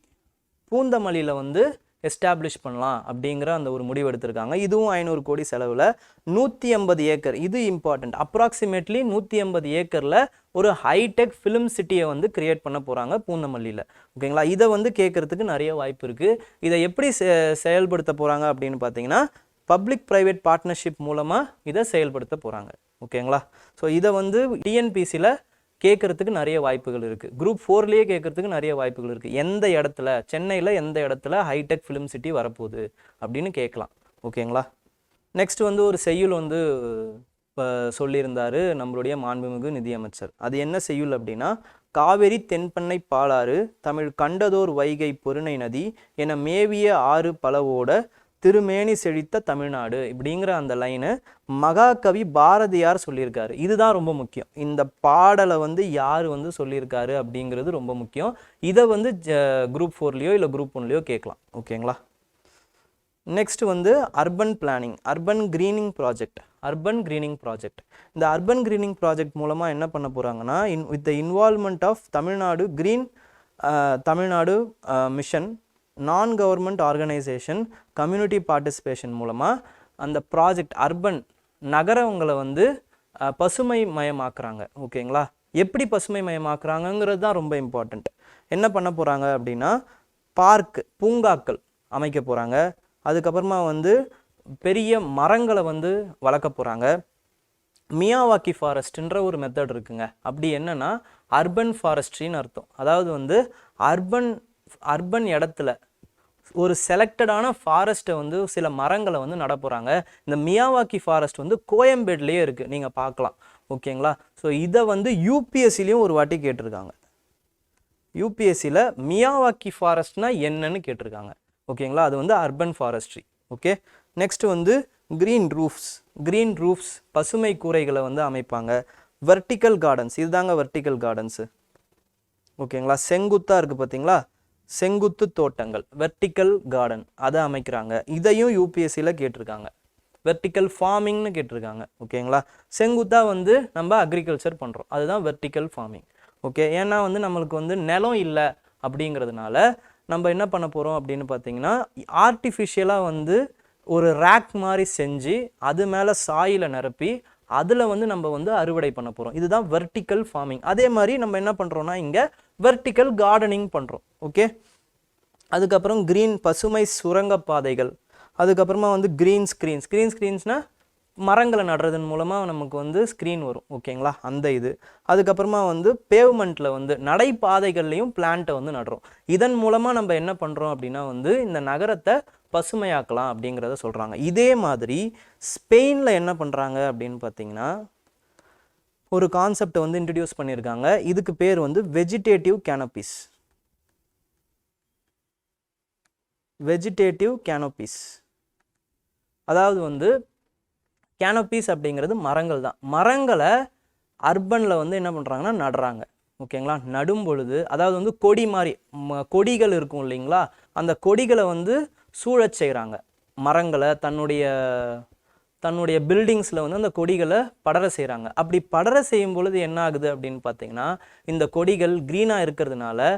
பூந்தமல்லியில் வந்து எஸ்டாப்ளிஷ் பண்ணலாம் அப்படிங்கிற அந்த ஒரு முடிவு எடுத்திருக்காங்க. இதுவும் 500 கோடி செலவில் 150 ஏக்கர், இது இம்பார்ட்டண்ட், அப்ராக்சிமேட்லி 150 ஏக்கரில் ஒரு ஹைடெக் ஃபிலிம் சிட்டியை வந்து கிரியேட் பண்ண போகிறாங்க பூந்தமல்லியில். ஓகேங்களா, இதை வந்து கேட்குறதுக்கு நிறைய வாய்ப்பு இருக்குது. இதை எப்படி செயல்படுத்த போகிறாங்க அப்படின்னு பார்த்தீங்கன்னா பப்ளிக் ப்ரைவேட் பார்ட்னர்ஷிப் மூலமாக இதை செயல்படுத்த போகிறாங்க. ஓகேங்களா, ஸோ இதை வந்து டிஎன்பிசியில் கேட்குறதுக்கு நிறைய வாய்ப்புகள் இருக்குது. குரூப் 4லேயே கேட்குறதுக்கு நிறைய வாய்ப்புகள் இருக்குது. எந்த இடத்துல, சென்னையில் எந்த இடத்துல ஹைடெக் ஃபிலிம் சிட்டி வரப்போகுது அப்படின்னு கேட்கலாம். ஓகேங்களா, நெக்ஸ்ட் வந்து ஒரு செய்யுள் வந்து இப்போ சொல்லியிருந்தார் நம்மளுடைய மாண்புமிகு நிதியமைச்சர். அது என்ன செய்யுள் அப்படின்னா காவிரி தென்பண்ணை பாலாறு தமிழ் கண்டதோர் வைகை பொருணை நதி என மேவிய ஆறு பலவோட திருமேனி செழித்த தமிழ்நாடு இப்படிங்கிற அந்த லைனு மகாகவி பாரதியார் சொல்லியிருக்காரு. இதுதான் ரொம்ப முக்கியம். இந்த பாடலை வந்து யார் வந்து சொல்லியிருக்காரு அப்படிங்கிறது ரொம்ப முக்கியம். இதை வந்து குரூப் 4லையோ இல்லை குரூப் 1லையோ கேட்கலாம். ஓகேங்களா, நெக்ஸ்ட் வந்து urban planning, urban greening project. Urban greening project, இந்த அர்பன் கிரீனிங் ப்ராஜெக்ட் மூலமாக என்ன பண்ண போகிறாங்கன்னா, with the involvement of Tamil Nadu green Tamil Nadu mission, non government organisation, community participation மூலமாக அந்த ப்ராஜெக்ட் அர்பன் நகரங்களை வந்து பசுமை மயமாக்குறாங்க. ஓகேங்களா, எப்படி பசுமை மயமாக்குறாங்கங்கிறது தான் ரொம்ப இம்பார்ட்டண்ட். என்ன பண்ண போகிறாங்க அப்படின்னா, பார்க் பூங்காக்கள் அமைக்க போகிறாங்க. அதுக்கப்புறமா வந்து பெரிய மரங்களை வந்து வளர்க்க போகிறாங்க. மியாவாக்கி ஃபாரஸ்ட்ன்ற ஒரு மெத்தட் இருக்குங்க. அப்படி என்னன்னா அர்பன் ஃபாரஸ்ட்ரின்னு அர்த்தம். அதாவது வந்து அர்பன் இடத்துல ஒரு செலக்டடான ஃபாரஸ்ட்டை வந்து சில மரங்களை வந்து நட போகிறாங்க. இந்த மியாவாக்கி ஃபாரஸ்ட் வந்து கோயம்பேட்லேயே இருக்குது, நீங்கள் பார்க்கலாம். ஓகேங்களா, ஸோ இதை வந்து யூபிஎஸ்சிலையும் ஒரு வாட்டி கேட்டிருக்காங்க. யூபிஎஸ்சியில் மியாவாக்கி ஃபாரஸ்ட்னா என்னன்னு கேட்டிருக்காங்க. ஓகேங்களா, அது வந்து அர்பன் ஃபாரஸ்ட்ரி. ஓகே, நெக்ஸ்ட் வந்து கிரீன் ரூஃப்ஸ் பசுமை கூரைகளை வந்து அமைப்பாங்க. வெர்டிக்கல் கார்டன்ஸ், இதுதாங்க வெர்டிக்கல் கார்டன்ஸு. ஓகேங்களா, செங்குத்தாக இருக்குது பார்த்தீங்களா, செங்குத்து தோட்டங்கள், வெர்டிக்கல் கார்டன், அதை அமைக்கிறாங்க. இதையும் யூபிஎஸ்சியில் கேட்டிருக்காங்க. வெர்டிக்கல் ஃபார்மிங்னு கேட்டிருக்காங்க. ஓகேங்களா, செங்குத்தாக வந்து நம்ம அக்ரிகல்ச்சர் பண்ணுறோம், அதுதான் வெர்டிக்கல் ஃபார்மிங். ஓகே, ஏன்னா வந்து நம்மளுக்கு வந்து நிலம் இல்லை அப்படிங்கிறதுனால நம்ம என்ன பண்ண போகிறோம் அப்படின்னு பார்த்தீங்கன்னா, ஆர்டிஃபிஷியலாக வந்து ஒரு ரேக் மாதிரி செஞ்சு அது மேலே சாயிலை நிரப்பி அதில் வந்து நம்ம வந்து அறுவடை பண்ண போகிறோம். இதுதான் வெர்டிக்கல் ஃபார்மிங். அதே மாதிரி நம்ம என்ன பண்ணுறோன்னா இங்கே வெர்டிக்கல் கார்டனிங் பண்ணுறோம். ஓகே, அதுக்கப்புறம் க்ரீன் பசுமை சுரங்கப்பாதைகள், அதுக்கப்புறமா வந்து க்ரீன் ஸ்க்ரீன்ஸ்னால் மரங்களை நடுறதன் மூலமாக நமக்கு வந்து ஸ்க்ரீன் வரும். ஓகேங்களா, அந்த இது. அதுக்கப்புறமா வந்து பேவ்மெண்ட்டில் வந்து நடைபாதைகள்லையும் பிளான்ட்டை வந்து நடுறோம். இதன் மூலமாக நம்ம என்ன பண்ணுறோம் அப்படின்னா வந்து இந்த நகரத்தை பசுமையாக்கலாம் அப்படிங்கிறத சொல்கிறாங்க. இதே மாதிரி ஸ்பெயினில் என்ன பண்ணுறாங்க அப்படின்னு பார்த்தீங்கன்னா, ஒரு கான்செப்டை வந்து இன்ட்ரடியூஸ் பண்ணியிருக்காங்க. இதுக்கு பேர் வந்து வெஜிடேட்டிவ் கேனோபீஸ். அதாவது வந்து கேனோபீஸ் அப்படிங்கிறது மரங்கள் தான். மரங்களை அர்பனில் வந்து என்ன பண்ணுறாங்கன்னா நடுறாங்க. ஓகேங்களா, நடும் பொழுது அதாவது வந்து கொடி மாதிரி கொடிகள் இருக்கும் இல்லைங்களா, அந்த கொடிகளை வந்து சூழச் செய்கிறாங்க. மரங்களை தன்னுடைய பில்டிங்ஸில் வந்து அந்த கொடிகளை படர செய்கிறாங்க. அப்படி படர செய்யும் பொழுது என்ன ஆகுது அப்படின்னு பார்த்தீங்கன்னா, இந்த கொடிகள் க்ரீனாக இருக்கிறதுனால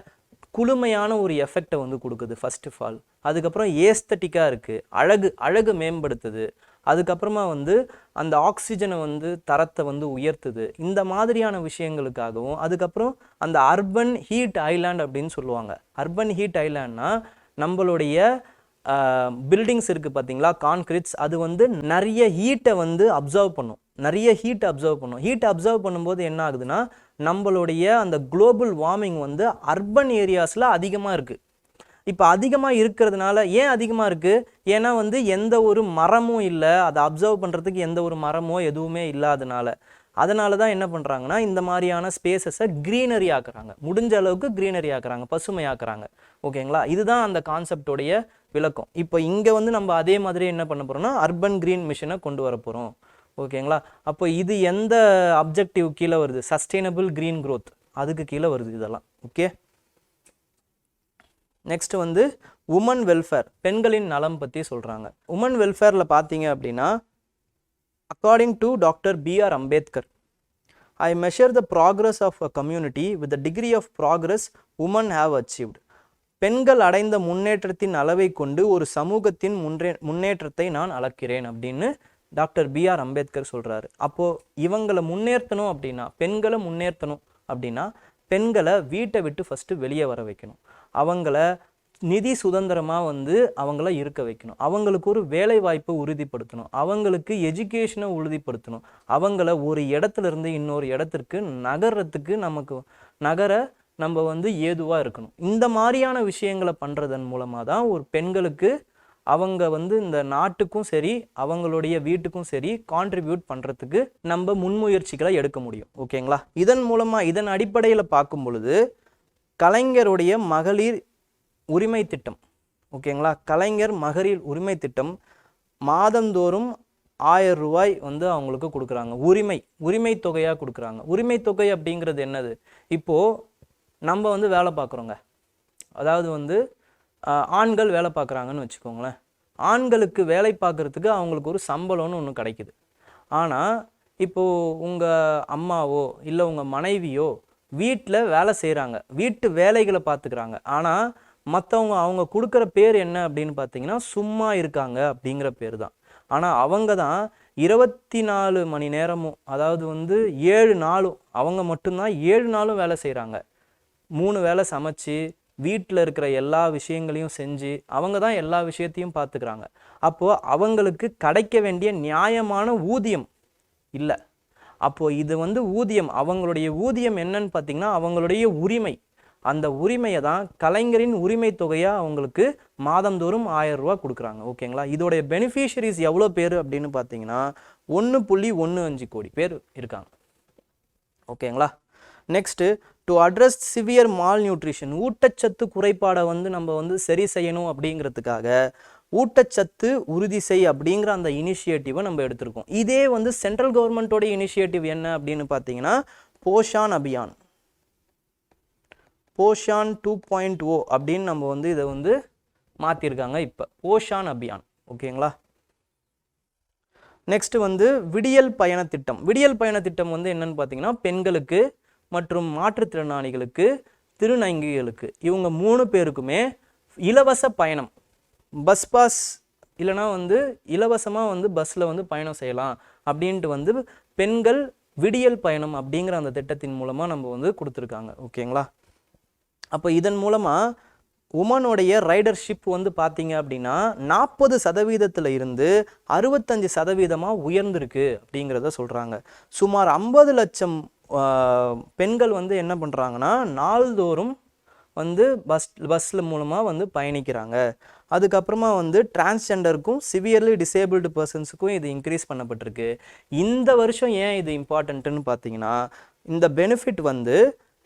குளுமையான ஒரு எஃபெக்டை வந்து கொடுக்குது ஃபர்ஸ்ட் ஆஃப் ஆல். அதுக்கப்புறம் ஏஸ்தட்டிக்காக இருக்குது, அழகு மேம்படுத்துது. அதுக்கப்புறமா வந்து அந்த ஆக்சிஜனை வந்து தரத்தை வந்து உயர்த்துது. இந்த மாதிரியான விஷயங்களுக்காகவும், அதுக்கப்புறம் அந்த அர்பன் ஹீட் ஐலாண்ட் அப்படின்னு சொல்லுவாங்க. அர்பன் ஹீட் ஐலாண்ட்னா நம்மளுடைய பில்டிங்ஸ் இருக்குது பார்த்தீங்களா, கான்கிரீட்ஸ், அது வந்து நிறைய ஹீட்டை வந்து அப்சர்வ் பண்ணும். ஹீட் அப்சர்வ் பண்ணும்போது என்ன ஆகுதுன்னா, நம்மளுடைய அந்த குளோபல் வார்மிங் வந்து அர்பன் ஏரியாஸில் அதிகமாக இருக்குது. இப்போ அதிகமாக இருக்கிறதுனால, ஏன் அதிகமாக இருக்குது, ஏன்னா வந்து எந்த ஒரு மரமும் இல்லை, அதை அப்சர்வ் பண்ணுறதுக்கு எந்த ஒரு மரமோ எதுவுமே இல்லாதனால. அதனால தான் என்ன பண்ணுறாங்கன்னா இந்த மாதிரியான ஸ்பேசஸை க்ரீனரி ஆக்குறாங்க. முடிஞ்ச அளவுக்கு க்ரீனரி ஆக்குறாங்க, பசுமையாக்குறாங்க. ஓகேங்களா, இதுதான் அந்த கான்செப்டோடைய விளக்கம். இப்போ இங்கே வந்து நம்ம அதே மாதிரி என்ன பண்ண போகிறோம்னா அர்பன் கிரீன் மிஷனை கொண்டு வர போகிறோம். ஓகேங்களா, அப்போ இது எந்த அப்ஜெக்டிவ் கீழே வருது, சஸ்டைனபிள் கிரீன் க்ரோத், அதுக்கு கீழே வருது இதெல்லாம். ஓகே, நெக்ஸ்ட் வந்து உமன் வெல்ஃபேர், பெண்களின் நலம் பற்றி சொல்கிறாங்க. உமன் வெல்ஃபேரில் பார்த்தீங்க அப்படின்னா, according to doctor B.R. Ambedkar, I measure the progress of a community with the degree of progress women have achieved. பெண்கள் அடைந்த முன்னேற்றத்தின் அளவை கொண்டு ஒரு சமூகத்தின் முன்னேற்றத்தை நான் அளக்கிறேன் அப்படின்னு டாக்டர் B.R. அம்பேத்கர் சொல்கிறாரு. அப்போது இவங்களை முன்னேற்றணும் அப்படின்னா, பெண்களை முன்னேற்றணும் அப்படின்னா, பெண்களை வீட்டை விட்டு ஃபஸ்ட்டு வெளியே வர வைக்கணும். அவங்கள நிதி சுதந்திரமாக வந்து அவங்கள இருக்க வைக்கணும். அவங்களுக்கு ஒரு வேலை வாய்ப்பை உறுதிப்படுத்தணும். அவங்களுக்கு எஜுகேஷனை உறுதிப்படுத்தணும். அவங்கள ஒரு இடத்துலேருந்து இன்னொரு இடத்திற்கு நகர்றதுக்கு நம்ம வந்து ஏதுவாக இருக்கணும். இந்த மாதிரியான விஷயங்களை பண்ணுறதன் மூலமாக தான் ஒரு பெண்களுக்கு அவங்க வந்து இந்த நாட்டுக்கும் சரி அவங்களுடைய வீட்டுக்கும் சரி கான்ட்ரிபியூட் பண்ணுறதுக்கு நம்ம முன்முயற்சிகளை எடுக்க முடியும். ஓகேங்களா, இதன் மூலமாக இதன் அடிப்படையில் பார்க்கும் பொழுது கலைஞருடைய மகளிர் உரிமை திட்டம், ஓகேங்களா, கலைஞர் மகளிர் உரிமை திட்டம் மாதந்தோறும் 1000 ரூபாய் வந்து அவங்களுக்கு கொடுக்குறாங்க. உரிமை தொகையாக கொடுக்குறாங்க. உரிமை தொகை அப்படிங்கிறது என்னது, இப்போது நம்ம வந்து வேலை பார்க்குறோங்க, அதாவது வந்து ஆண்கள் வேலை பார்க்குறாங்கன்னு வச்சுக்கோங்களேன். ஆண்களுக்கு வேலை பார்க்குறதுக்கு அவங்களுக்கு ஒரு சம்பளம்னு ஒன்று கிடைக்குது. ஆனால் இப்போது உங்கள் அம்மாவோ இல்லை உங்கள் மனைவியோ வீட்டில் வேலை செய்கிறாங்க, வீட்டு வேலைகளை பார்த்துக்கிறாங்க. ஆனால் மற்றவங்க அவங்க கொடுக்குற பேர் என்ன அப்படின்னு பார்த்தீங்கன்னா சும்மா இருக்காங்க அப்படிங்கிற பேர் தான். ஆனால் அவங்க தான் 24 மணி நேரமும், அதாவது வந்து 7 நாளும், அவங்க மட்டும்தான் 7 நாளும் வேலை செய்கிறாங்க. 3 வேளை சமைச்சு வீட்டில் இருக்கிற எல்லா விஷயங்களையும் செஞ்சு அவங்க தான் எல்லா விஷயத்தையும் பார்த்துக்கிறாங்க. அப்போது அவங்களுக்கு கிடைக்க வேண்டிய நியாயமான ஊதியம் இல்லை. அப்போது இது வந்து ஊதியம், அவங்களுடைய ஊதியம் என்னன்னு பார்த்தீங்கன்னா அவங்களுடைய உரிமை. அந்த உரிமையை தான் கலைஞரின் உரிமை தொகையாக அவங்களுக்கு மாதந்தோறும் 1000 ரூபா கொடுக்குறாங்க. ஓகேங்களா? இதோடைய பெனிஃபிஷரிஸ் எவ்வளோ பேர் அப்படின்னு பார்த்தீங்கன்னா 1.15 கோடி பேர் இருக்காங்க. ஓகேங்களா? Next, to address severe mall nutrition, ஊட்டச்சத்து குறைபாடை வந்து நம்ம வந்து சரி செய்யணும் அப்படிங்கிறதுக்காக ஊட்டச்சத்து உறுதி செய் அப்படிங்கிற அந்த இனிஷியேட்டிவை நம்ம எடுத்திருக்கோம். இதே வந்து சென்ட்ரல் கவர்மெண்ட்டோட இனிஷியேட்டிவ் என்ன அப்படின்னு பார்த்தீங்கன்னா போஷான் அபியான், போஷான் 2.0 அப்படின்னு நம்ம வந்து இதை வந்து மாற்றிருக்காங்க இப்போ, போஷான் அபியான். ஓகேங்களா? நெக்ஸ்ட் வந்து விடியல் பயண திட்டம். விடியல் பயண திட்டம் வந்து என்னன்னு பார்த்தீங்கன்னா பெண்களுக்கு மற்றும் மாற்றுத்திறனாளிகளுக்கு, திருநங்கைகளுக்கு, இவங்க 3 பேருக்குமே இலவச பயணம், பஸ் பாஸ் இல்லைனா வந்து இலவசமாக வந்து பஸ்ஸில் வந்து பயணம் செய்யலாம் அப்படின்ட்டு வந்து பெண்கள் விடியல் பயணம் அப்படிங்கிற அந்த திட்டத்தின் மூலமாக நம்ம வந்து கொடுத்துருக்காங்க. ஓகேங்களா? அப்போ இதன் மூலமாக உமனுடைய ரைடர்ஷிப் வந்து பார்த்தீங்க அப்படின்னா 40% இருந்து 65% உயர்ந்திருக்கு அப்படிங்கிறத சொல்கிறாங்க. சுமார் 50 லட்சம் பெண்கள் வந்து என்ன பண்ணுறாங்கன்னா நாள்தோறும் வந்து பஸ்ஸில் மூலமாக வந்து பயணிக்கிறாங்க. அதுக்கப்புறமா வந்து டிரான்ஸ்ஜெண்டருக்கும் சிவியர்லி டிசேபிள்டு பர்சன்ஸுக்கும் இது இன்க்ரீஸ் பண்ணப்பட்டிருக்கு. இந்த வருஷம் ஏன் இது இம்பார்ட்டன்ட்டுன்னு பார்த்தீங்கன்னா இந்த பெனிஃபிட் வந்து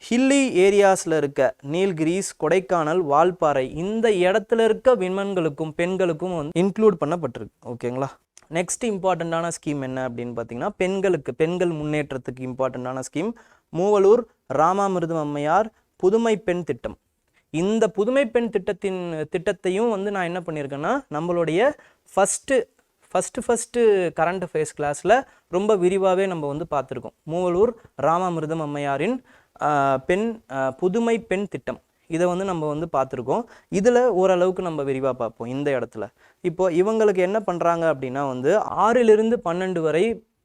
ஹில்லி ஏரியாஸில் இருக்க நீல்கிரிஸ், கொடைக்கானல், வால்பாறை இந்த இடத்துல இருக்க விமன்களுக்கும் பெண்களுக்கும் வந்து இன்க்ளூட் பண்ணப்பட்டிருக்கு. ஓகேங்களா? நெக்ஸ்ட் இம்பார்ட்டண்ட்டான ஸ்கீம் என்ன அப்படின்னு பார்த்தீங்கன்னா பெண்கள் முன்னேற்றத்துக்கு இம்பார்ட்டண்ட்டான ஸ்கீம் மூவலூர் ராமாமிர்தம் அம்மையார் புதுமை பெண் திட்டம். இந்த புதுமை பெண் திட்டத்தையும் வந்து நான் என்ன பண்ணியிருக்கேன்னா நம்மளுடைய ஃபஸ்ட்டு கரண்ட் அஃபேர்ஸ் கிளாஸில் ரொம்ப விரிவாகவே நம்ம வந்து பார்த்துருக்கோம். மூவலூர் ராமாமிர்தம் அம்மையாரின் புதுமை பெண் திட்டம் இதை வந்து நம்ம வந்து பார்த்துருக்கோம். இதில் ஓரளவுக்கு நம்ம விரிவாக பார்ப்போம் இந்த இடத்துல. இப்போ இவங்களுக்கு என்ன பண்ணுறாங்க அப்படின்னா வந்து 6லிருந்து 12 வரை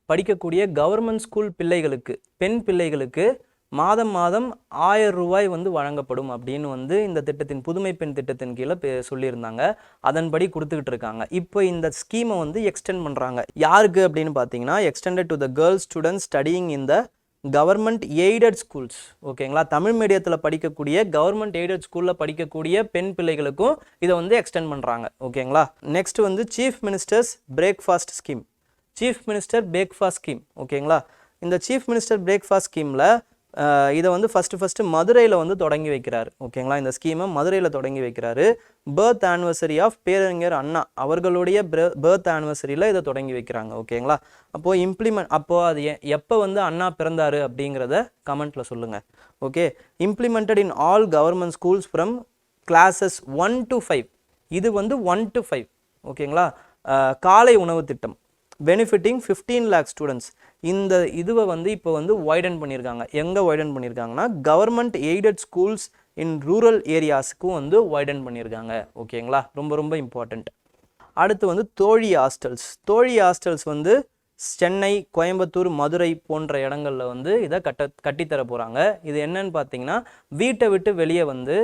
படிக்கக்கூடிய கவர்மெண்ட் ஸ்கூல் பிள்ளைகளுக்கு, பெண் பிள்ளைகளுக்கு மாதம் 1000 ரூபாய் வந்து வழங்கப்படும் அப்படின்னு வந்து இந்த திட்டத்தின் புதுமை பெண் திட்டத்தின் கீழே சொல்லியிருந்தாங்க. அதன்படி கொடுத்துக்கிட்டு இருக்காங்க. இப்போ இந்த ஸ்கீமை வந்து எக்ஸ்டெண்ட் பண்ணுறாங்க. யாருக்கு அப்படின்னு பார்த்தீங்கன்னா extended to the girls students studying in the government aided schools. ஓகேங்களா? தமிழ் மீடியத்தில் படிக்கக்கூடிய கவர்மெண்ட் எய்டட் ஸ்கூலில் படிக்கக்கூடிய பெண் பிள்ளைகளுக்கும் இதை வந்து எக்ஸ்டெண்ட் பண்ணுறாங்க. ஓகேங்களா? நெக்ஸ்ட் வந்து chief ministers breakfast scheme. Chief minister breakfast scheme. ஓகேங்களா? இந்த சீஃப் மினிஸ்டர் பிரேக்ஃபாஸ்ட் ஸ்கீமில் இதை வந்து ஃபஸ்ட்டு மதுரையில் வந்து தொடங்கி வைக்கிறாரு. ஓகேங்களா? இந்த ஸ்கீமை மதுரையில் தொடங்கி வைக்கிறாரு. பர்த் ஆனிவர்சரி ஆஃப் பேரறிஞர் அண்ணா அவர்களுடைய பர்த் ஆனிவர்சரியில் இதை தொடங்கி வைக்கிறாங்க. ஓகேங்களா? அப்போது அது எப்போ வந்து அண்ணா பிறந்தார் அப்படிங்கிறத கமெண்ட்டில் சொல்லுங்கள். Okay. Implemented in all government schools from classes 1 to 5. இது வந்து 1 to 5. ஓகேங்களா? காலை உணவு திட்டம் பெனிஃபிட்டிங் 15 lakh ஸ்டூடெண்ட்ஸ். இந்த இதுவை வந்து இப்போ வந்து வைடன் பண்ணியிருக்காங்க. எங்கே வைடன் பண்ணியிருக்காங்கன்னா government aided schools in rural ஏரியாஸுக்கும் வந்து வைடன் பண்ணியிருக்காங்க. ஓகேங்களா? ரொம்ப ரொம்ப இம்பார்ட்டண்ட். அடுத்து வந்து தோழி ஹாஸ்டல்ஸ் வந்து சென்னை, கோயம்புத்தூர், மதுரை போன்ற இடங்களில் வந்து இதை கட்டித்தர போகிறாங்க. இது என்னன்னு பார்த்தீங்கன்னா வீட்டை விட்டு வெளியே வந்து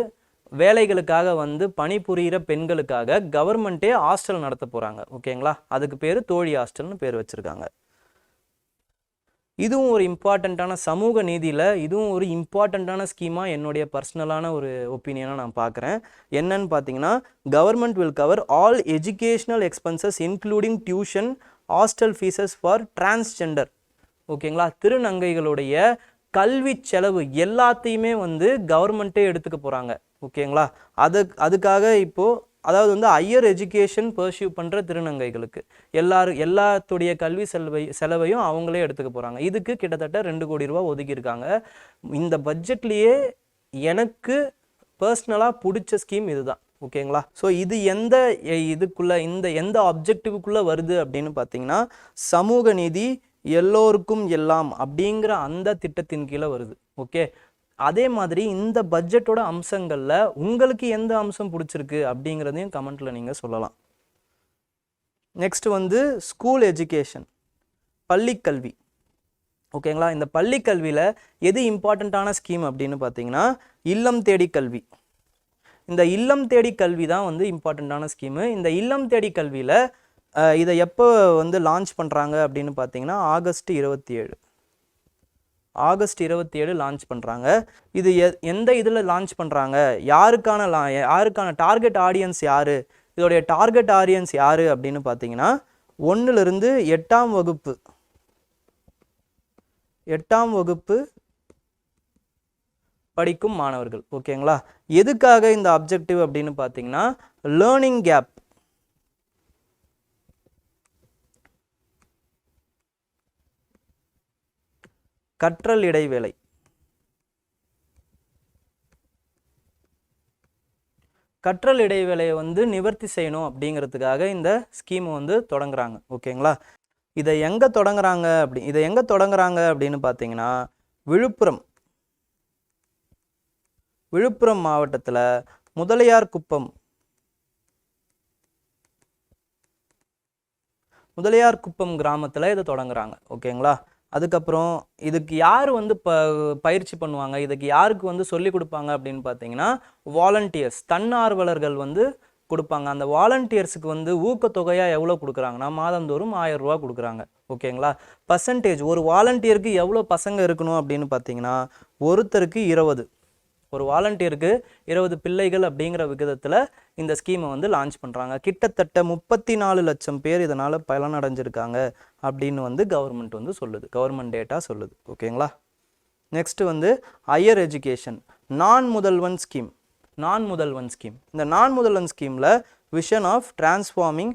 வேலைகளுக்காக வந்து பணிபுரிகிற பெண்களுக்காக கவர்மெண்ட்டே ஹாஸ்டல் நடத்த போகிறாங்க. ஓகேங்களா? அதுக்கு பேர் தோழி ஹாஸ்டல்னு பேர் வச்சுருக்காங்க. இதுவும் ஒரு இம்பார்ட்டண்ட்டான சமூக நீதியில் இதுவும் ஒரு இம்பார்ட்டண்ட்டான ஸ்கீமாக என்னுடைய பர்சனலான ஒரு ஒப்பீனியனாக நான் பார்க்குறேன். என்னன்னு பார்த்தீங்கன்னா government will cover all educational expenses including tuition, hostel fees for transgender. ஓகேங்களா? திருநங்கைகளுடைய கல்வி செலவு எல்லாத்தையுமே வந்து கவர்மெண்ட்டே எடுத்துக்க போகிறாங்க. ஓகேங்களா? அதுக்காக இப்போது அதாவது வந்து ஹையர் எஜுகேஷன் பர்சியூ பண்ணுற திருநங்கைகளுக்கு எல்லாத்துடைய கல்வி செலவையும் அவங்களே எடுத்துக்க போகிறாங்க. இதுக்கு கிட்டத்தட்ட 2 கோடி ரூபா ஒதுக்கியிருக்காங்க. இந்த பட்ஜெட்லேயே எனக்கு பர்சனலாக பிடிச்ச ஸ்கீம் இதுதான். ஓகேங்களா. ஸோ இது எந்த எந்த ஆப்ஜெக்டிவுக்குள்ளே வருது அப்படின்னு பார்த்தீங்கன்னா சமூக நீதி எல்லோருக்கும் எல்லாம் அப்படிங்கிற அந்த திட்டத்தின் கீழே வருது. ஓகே, அதே மாதிரி இந்த பட்ஜெட்டோட அம்சங்களில் உங்களுக்கு எந்த அம்சம் பிடிச்சிருக்கு அப்படிங்கிறதையும் கமெண்ட்டில் நீங்கள் சொல்லலாம். நெக்ஸ்ட் வந்து ஸ்கூல் எஜுகேஷன், பள்ளிக்கல்வி. ஓகேங்களா. இந்த பள்ளிக்கல்வியில் எது இம்பார்ட்டண்ட்டான ஸ்கீம் அப்படின்னு பார்த்தீங்கன்னா இல்லம் தேடி கல்வி. இந்த இல்லம் தேடி கல்வி தான் வந்து இம்பார்ட்டண்ட்டான ஸ்கீமு. இந்த இல்லம் தேடி கல்வியில் இதை எப்போ வந்து லான்ச் பண்ணுறாங்க அப்படின்னு பார்த்தீங்கன்னா ஆகஸ்ட் 27 லான்ச் பண்ணுறாங்க. இது எந்த இதில் லான்ச் பண்ணுறாங்க, யாருக்கான டார்கெட் ஆடியன்ஸ் யார், இதோடைய டார்கெட் ஆடியன்ஸ் யார் அப்படின்னு பார்த்தீங்கன்னா 1லிருந்து 8ஆம் வகுப்பு படிக்கும் மாணவர்கள். ஓகேங்களா. எதுக்காக இந்த அப்ஜெக்டிவ் அப்படின்னு பார்த்தீங்கன்னா லேர்னிங் கேப், கற்றல் இடைவேளை, கற்றல் இடைவேளையை வந்து நிவர்த்தி செய்யணும் அப்படிங்கிறதுக்காக இந்த ஸ்கீமை வந்து தொடங்குறாங்க. ஓகேங்களா. இதை எங்கே தொடங்குறாங்க அப்படின்னு பார்த்தீங்கன்னா விழுப்புரம் மாவட்டத்தில் முதலியார் குப்பம் கிராமத்தில் இதை தொடங்குறாங்க. ஓகேங்களா. அதுக்கப்புறம் இதுக்கு யார் வந்து பயிற்சி பண்ணுவாங்க, இதுக்கு யாருக்கு வந்து சொல்லி கொடுப்பாங்க அப்படின்னு பார்த்தீங்கன்னா வாலண்டியர்ஸ், தன்னார்வலர்கள் வந்து கொடுப்பாங்க. அந்த வாலண்டியர்ஸுக்கு வந்து ஊக்கத்தொகையாக எவ்வளோ கொடுக்குறாங்கன்னா மாதந்தோறும் 1000 ரூபா கொடுக்குறாங்க. ஓகேங்களா. பர்சன்டேஜ், ஒரு வாலண்டியருக்கு எவ்வளோ பசங்க இருக்கணும் அப்படின்னு பார்த்தீங்கன்னா ஒருத்தருக்கு 20, ஒரு வாலண்டியருக்கு 20 பிள்ளைகள் அப்படிங்கிற விகிதத்தில் இந்த ஸ்கீமை வந்து லான்ச் பண்ணுறாங்க. கிட்டத்தட்ட 34 லட்சம் பேர் இதனால் பலனடைஞ்சிருக்காங்க அப்படின்னு வந்து கவர்மெண்ட் வந்து சொல்லுது, கவர்மெண்ட் டேட்டா சொல்லுது. ஓகேங்களா. நெக்ஸ்ட் வந்து ஹையர் எஜுகேஷன், நான் முதல்வன் ஸ்கீம். இந்த நான் முதல்வன் ஸ்கீமில் vision of transforming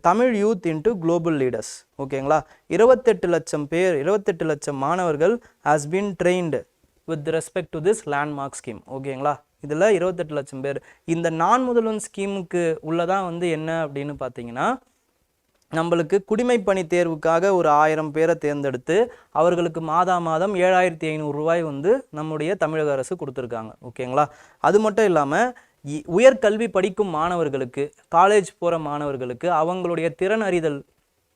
Tamil youth into global leaders. ஓகேங்களா. 28 லட்சம் மாணவர்கள் has been trained with respect to this landmark scheme. ஓகேங்களா. இதில் 28 லட்சம் பேர் இந்த நான் முதல்வன் ஸ்கீமுக்கு உள்ளதான் வந்து என்ன அப்படின்னு பார்த்தீங்கன்னா நம்மளுக்கு குடிமைப்பணி தேர்வுக்காக ஒரு 1000 பேரை தேர்ந்தெடுத்து அவர்களுக்கு மாதம் 7500 ரூபாய் வந்து நம்முடைய தமிழக அரசு கொடுத்துருக்காங்க. ஓகேங்களா. அது மட்டும் இல்லாமல் உயர்கல்வி படிக்கும் மாணவர்களுக்கு, காலேஜ் போகிற மாணவர்களுக்கு அவங்களுடைய திறன் அறிதல்,